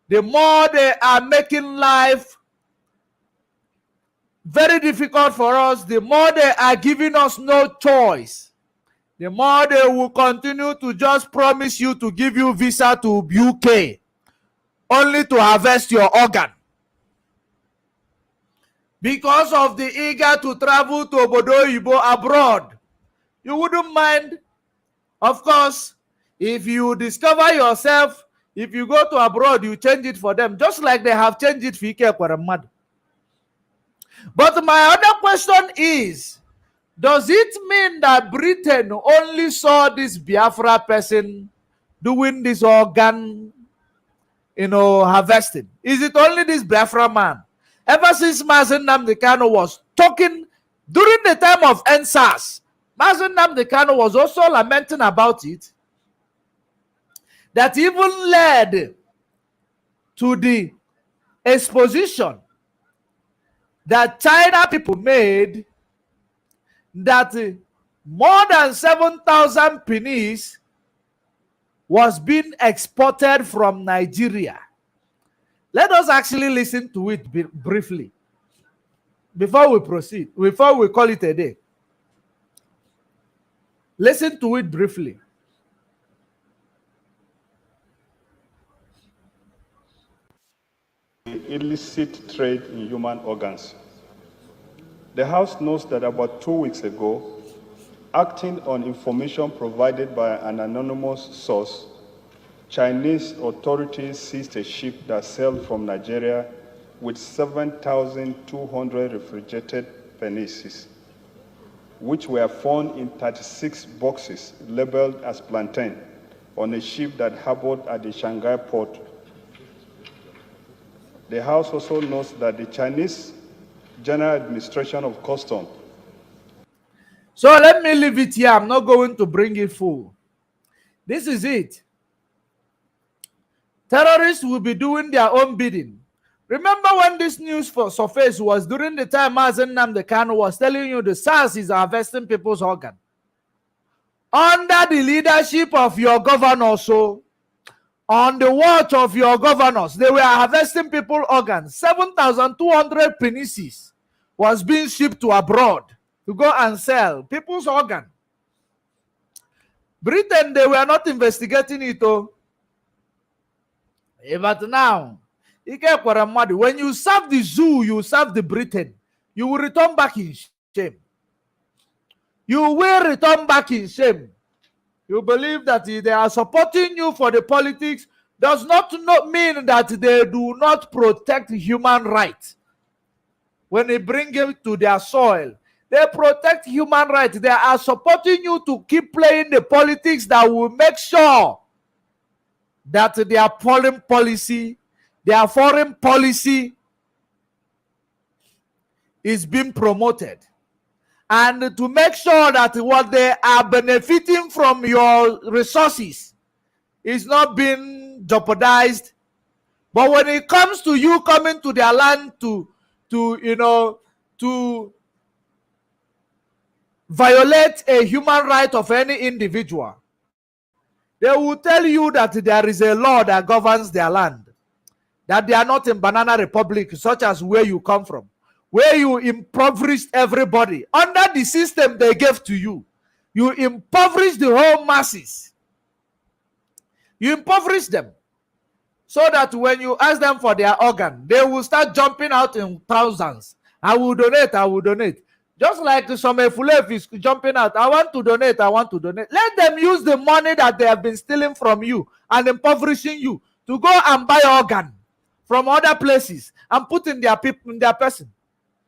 the more they are making life very difficult for us, the more they are giving us no choice, the more they will continue to just promise you to give you visa to UK only to harvest your organ. Because of the eager to travel to Obodo Ibo abroad, you wouldn't mind, of course, if you discover yourself, if you go to abroad, you change it for them, just like they have changed it for Ike Kwaramad. But my other question is, does it mean that Britain only saw this Biafra person doing this organ, harvesting? Is it only this Biafra man? Ever since Mazen Nnamdi Kanu was talking during the time of NSAS, Mazen Nnamdi Kanu was also lamenting about it. That even led to the exposition that China people made, that more than 7,000 pennies was being exported from Nigeria. Let us actually listen to it briefly before we proceed, before we call it a day. Listen to it briefly. Illicit trade in human organs. The House knows that about 2 weeks ago, acting on information provided by an anonymous source, Chinese authorities seized a ship that sailed from Nigeria with 7,200 refrigerated penises, which were found in 36 boxes labeled as plantain on a ship that harbored at the Shanghai port. The House also notes that the Chinese General Administration of Customs. So let me leave it here. I'm not going to bring it full. This is it. Terrorists will be doing their own bidding. Remember when this news surfaced was during the time Mazen Nnamdi Kanu was telling you the SARS is harvesting people's organ. Under the leadership of your governors, so on the watch of your governors, they were harvesting people's organs. 7,200 penises was being shipped to abroad to go and sell people's organ. Britain, they were not investigating it. But now, when you serve the zoo, you serve the Britain, you will return back in shame. You will return back in shame. You believe that they are supporting you for the politics does not mean that they do not protect human rights. When they bring it to their soil, they protect human rights. They are supporting you to keep playing the politics that will make sure that their foreign policy is being promoted, and to make sure that what they are benefiting from your resources is not being jeopardized. But when it comes to you coming to their land to violate a human right of any individual, they will tell you that there is a law that governs their land, that they are not in Banana Republic, such as where you come from. where you impoverished everybody under the system they gave to you. You impoverished the whole masses. You impoverished them so that when you ask them for their organ, they will start jumping out in thousands. I will donate, I will donate. Just like some Efulef is jumping out, I want to donate, I want to donate. Let them use the money that they have been stealing from you and impoverishing you to go and buy organ from other places and put in their people, in their person.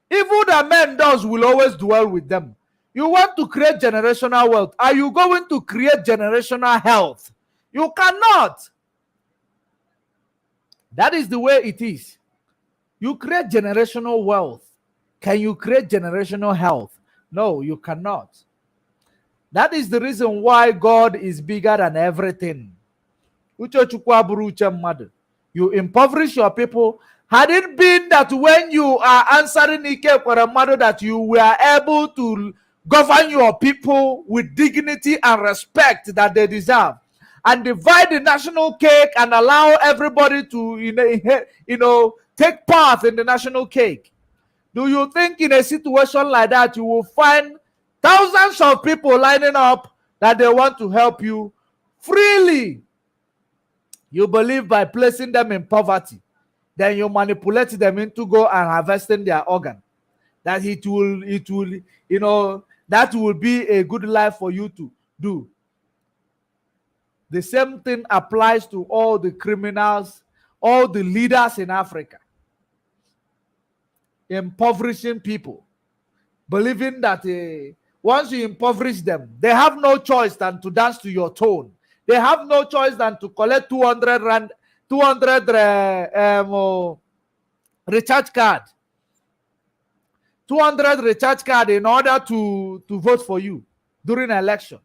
Evil that man does will always dwell with them. You want to create generational wealth. Are you going to create generational health? You cannot. That is the way it is. You create generational wealth. Can you create generational health? No, you cannot. That is the reason why God is bigger than everything. You impoverish your people. Had it been that when you are answering Ike Kwaremadu that you were able to govern your people with dignity and respect that they deserve, and divide the national cake and allow everybody to take part in the national cake, do you think in a situation like that you will find thousands of people lining up that they want to help you freely? You believe by placing them in poverty, then you manipulate them into go and harvesting their organ, that it will that will be a good life for you to do. The same thing applies to all the criminals, all the leaders in Africa. Impoverishing people, believing that once you impoverish them, they have no choice than to dance to your tone. They have no choice than to collect 200 rand, 200 recharge card, 200 recharge card in order to vote for you during an election.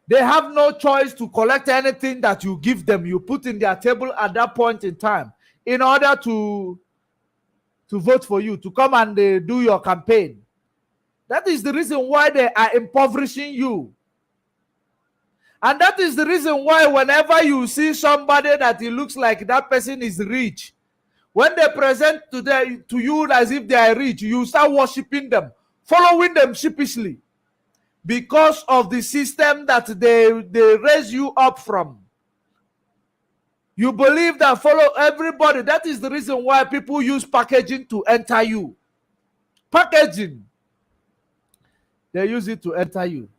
They have no choice to collect anything that you give them, you put in their table at that point in time in order to vote for you, to come and do your campaign. That is the reason why they are impoverishing you. And that is the reason why whenever you see somebody that it looks like that person is rich, when they present to you as if they are rich, you start worshiping them, following them sheepishly, because of the system that they raise you up from. You believe that follow everybody. That is the reason why people use packaging to enter you. Packaging. They use it to enter you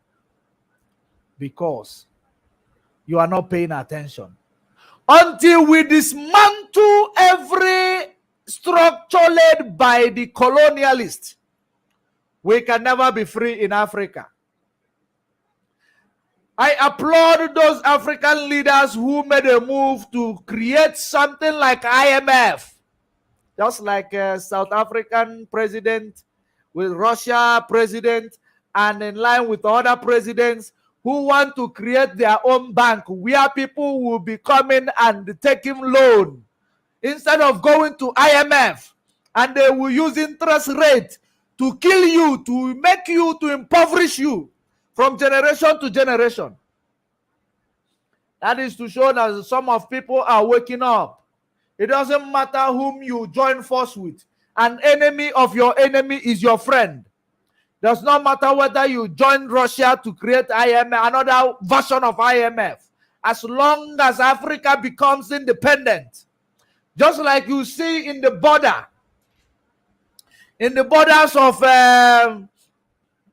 because you are not paying attention. Until we dismantle every structure led by the colonialists, we can never be free in Africa. I applaud those African leaders who made a move to create something like IMF, just like South African president with Russia president, and in line with other presidents who want to create their own bank where people will be coming and taking loan instead of going to IMF, and they will use interest rate to kill you, to make you, to impoverish you from generation to generation. That is to show that some of people are waking up. It doesn't matter whom you join force with. An enemy of your enemy is your friend. Does not matter whether you join Russia to create IMF, another version of IMF. As long as Africa becomes independent, just like you see in the border, in the borders of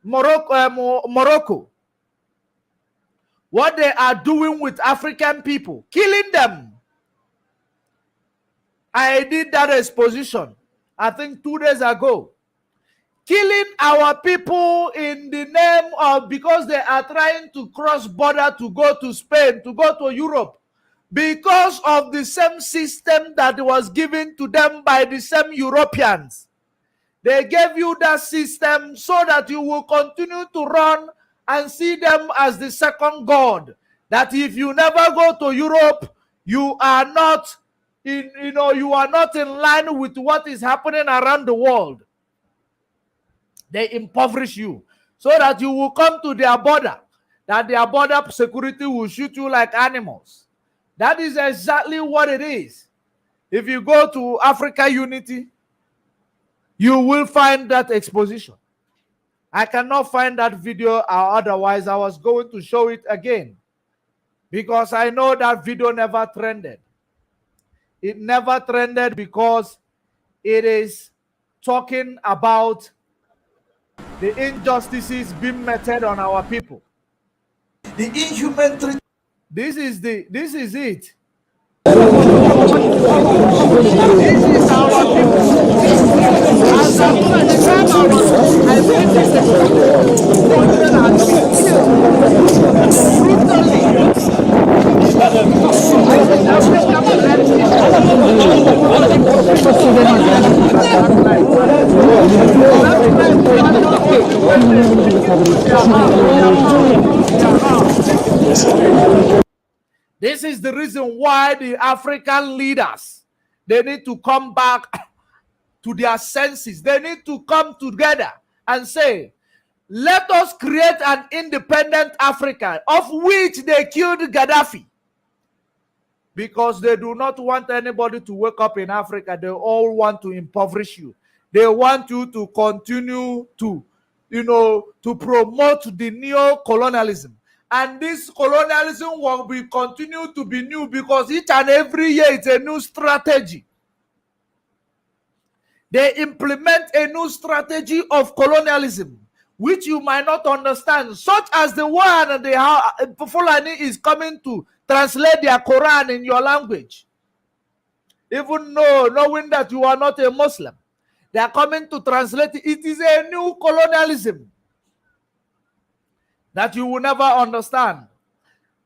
Morocco, what they are doing with African people, killing them. I did that exposition, I think 2 days ago. Killing our people in the name of, because they are trying to cross border to go to Spain, to go to Europe, because of the same system that was given to them by the same Europeans. They gave you that system so that you will continue to run and see them as the second God. That if you never go to Europe, you are not you are not in line with what is happening around the world. They impoverish you so that you will come to their border, that their border security will shoot you like animals. That is exactly what it is. If you go to Africa Unity, you will find that exposition. I cannot find that video, or otherwise I was going to show it again, because I know that video never trended. It never trended because it is talking about the injustices being meted on our people. The inhuman treatment. This is it. This is our people. As I think this is children have been killed brutally. This is the reason why the African leaders, they need to come back to their senses. They need to come together and say, let us create an independent Africa, of which they killed Gaddafi. Because they do not want anybody to wake up in Africa. They all want to impoverish you. They want you to continue to, to promote the neo-colonialism. And this colonialism will continue to be new, because each and every year it's a new strategy. They implement a new strategy of colonialism, which you might not understand, such as the one the Fulani is coming to translate their Quran in your language. Even knowing that you are not a Muslim, they are coming to translate it. It is a new colonialism that you will never understand.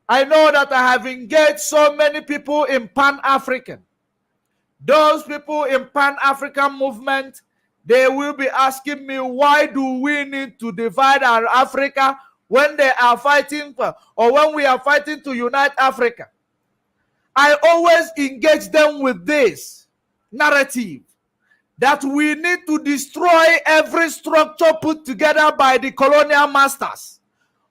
I know that I have engaged so many people in Pan-African. Those people in Pan-African movement, they will be asking me, why do we need to divide our Africa when they are fighting for, or when we are fighting to unite Africa? I always engage them with this narrative that we need to destroy every structure put together by the colonial masters.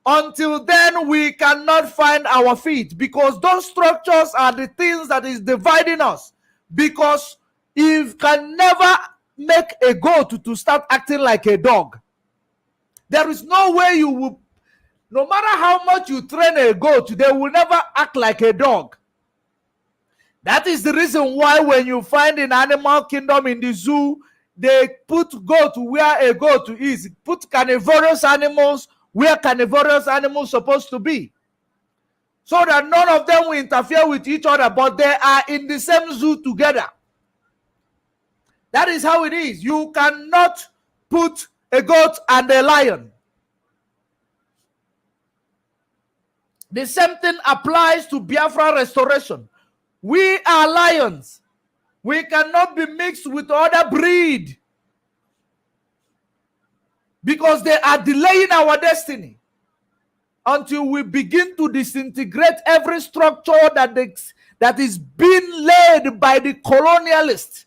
Until then, we cannot find our feet, because those structures are the things that is dividing us. Because you can never make a goat to start acting like a dog. There is no way you will, no matter how much you train a goat, they will never act like a dog. That is the reason why when you find in animal kingdom in the zoo, they put goat where a goat is, put carnivorous animals where carnivorous animals supposed to be, so that none of them will interfere with each other, but they are in the same zoo together. That is how it is. You cannot put a goat and a lion. The same thing applies to Biafra restoration. We are lions. We cannot be mixed with other breed, because they are delaying our destiny until we begin to disintegrate every structure that is being led by the colonialists.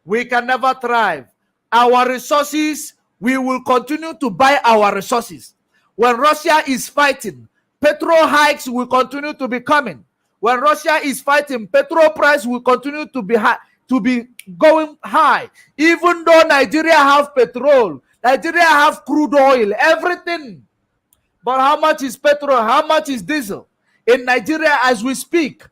We can never thrive. Our resources, we will continue to buy our resources. When Russia is fighting, petrol hikes will continue to be coming. When Russia is fighting, petrol price will continue to be high, to be going high. Even though Nigeria have petrol, Nigeria have crude oil, everything. But how much is petrol? How much is diesel in Nigeria as we speak?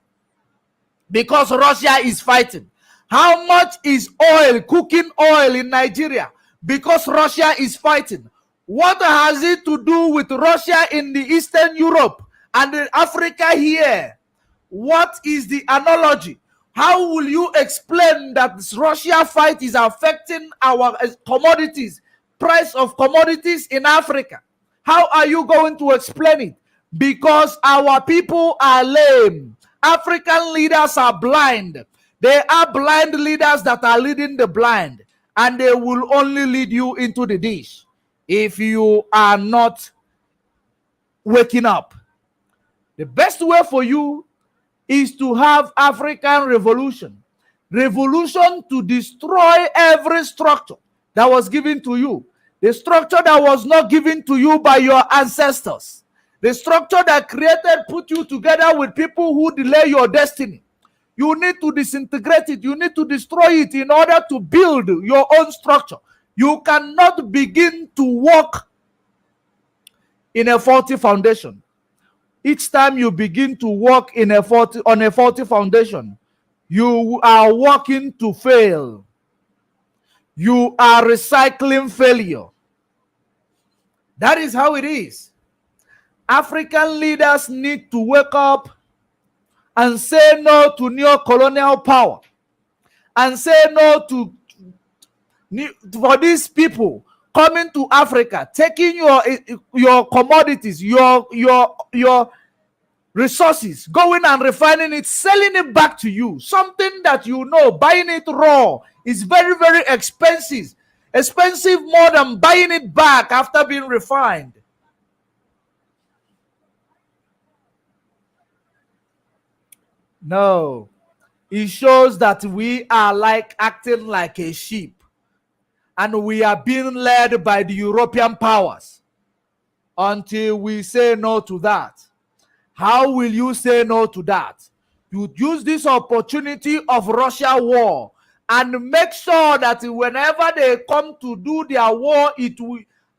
Because Russia is fighting. How much is oil, cooking oil in Nigeria? Because Russia is fighting. What has it to do with Russia in the Eastern Europe and in Africa here? What is the analogy? How will you explain that this Russia fight is affecting our commodities, price of commodities in Africa? How are you going to explain it? Because our people are lame. African leaders are blind. They are blind leaders that are leading the blind, and they will only lead you into the dish if you are not waking up. The best way for you is to have African revolution. Revolution to destroy every structure that was given to you. The structure that was not given to you by your ancestors. The structure that created, put you together with people who delay your destiny. You need to disintegrate it. You need to destroy it in order to build your own structure. You cannot begin to walk in a faulty foundation. Each time you begin to walk on a faulty foundation, you are walking to fail. You are recycling failure. That is how it is. African leaders need to wake up and say no to neo-colonial power, and say no to for these people coming to Africa, taking your commodities, your resources, going and refining it, selling it back to you. Something that you know, buying it raw is very, very expensive. Expensive more than buying it back after being refined. No. It shows that we are acting like a sheep, and we are being led by the European powers until we say no to that. How will you say no to that? You use this opportunity of Russia war and make sure that whenever they come to do their war,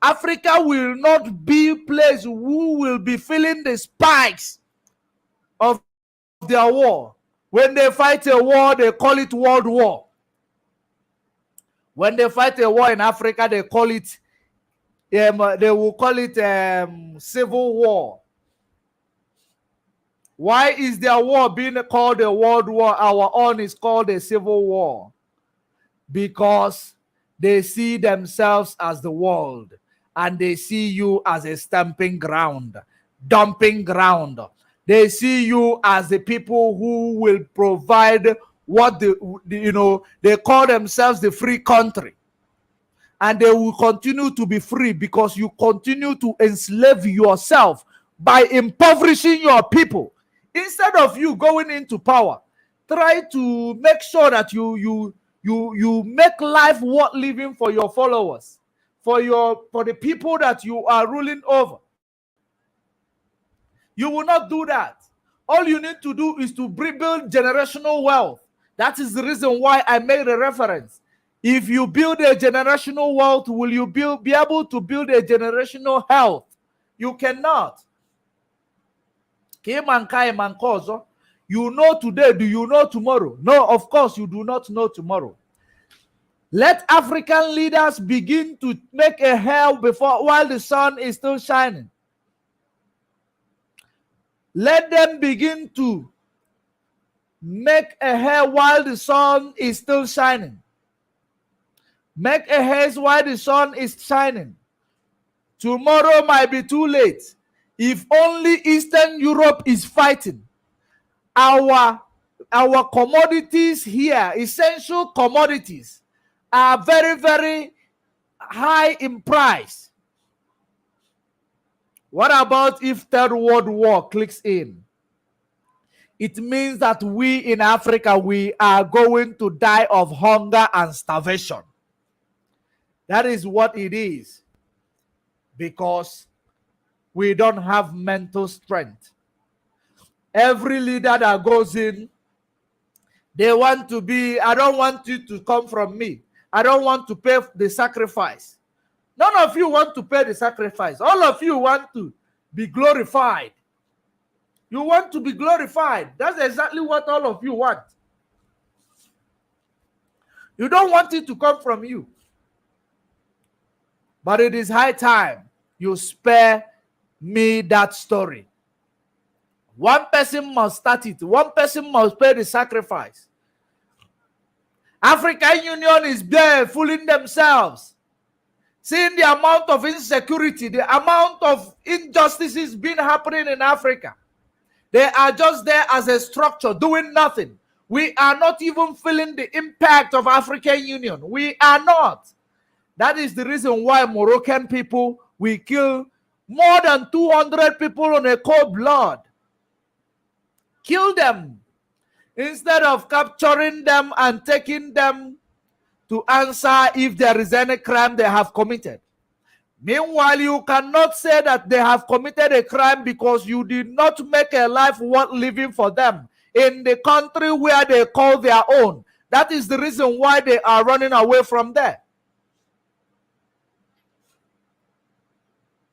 Africa will not be a place who will be feeling the spikes of their war. When they fight a war, they call it World War. When they fight a war in Africa, they call it civil war. Why is their war being called a world war? Our own is called a civil war. Because they see themselves as the world, and they see you as a stamping ground, dumping ground. They see you as the people who will provide what they call themselves the free country. And they will continue to be free because you continue to enslave yourself by impoverishing your people. Instead of you going into power, try to make sure that you make life worth living for your followers, for the people that you are ruling over. You will not do that. All you need to do is to build generational wealth. That is the reason why I made a reference. If you build a generational wealth, will you be able to build a generational health? You cannot. You know today, do you know tomorrow? No, of course you do not know tomorrow. Let African leaders begin to make a hell while the sun is still shining. Let them begin to make a hair while the sun is still shining. Make a haze while the sun is shining. Tomorrow might be too late. If only Eastern Europe is fighting, our commodities here, essential commodities, are very, very high in price. What about if Third World War clicks in? It means that we in Africa, we are going to die of hunger and starvation. That is what it is. Because we don't have mental strength. Every leader that goes in, they want to be, I don't want you to come from me. I don't want to pay the sacrifice. None of you want to pay the sacrifice. All of you want to be glorified. You want to be glorified. That's exactly what all of you want. You don't want it to come from you. But it is high time you spare me that story. One person must start it. One person must pay the sacrifice. African Union is there fooling themselves. Seeing the amount of insecurity, the amount of injustices being happening in Africa. They are just there as a structure doing nothing. We are not even feeling the impact of African Union. We are not. That is the reason why Moroccan people, we kill more than 200 people on a cold blood. Kill them. Instead of capturing them and taking them to answer if there is any crime they have committed. Meanwhile, you cannot say that they have committed a crime because you did not make a life worth living for them in the country where they call their own. That is the reason why they are running away from there.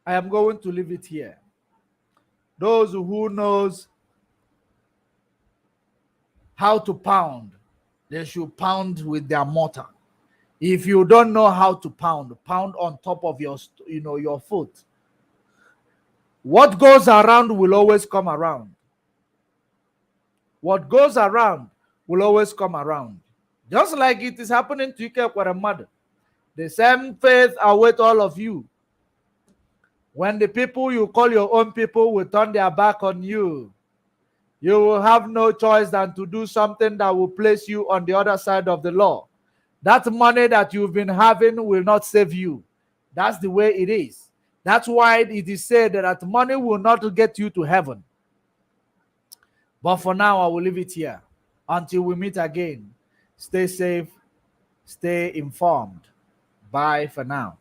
I am going to leave it here. Those who knows how to pound, they should pound with their mortar. If you don't know how to pound, pound on top of your, your foot. What goes around will always come around. What goes around will always come around. Just like it is happening to Ike Kwaremadu. The same faith awaits all of you. When the people you call your own people will turn their back on you, you will have no choice than to do something that will place you on the other side of the law. That money that you've been having will not save you. That's the way it is. That's why it is said that money will not get you to heaven. But for now, I will leave it here. Until we meet again, stay safe, stay informed. Bye for now.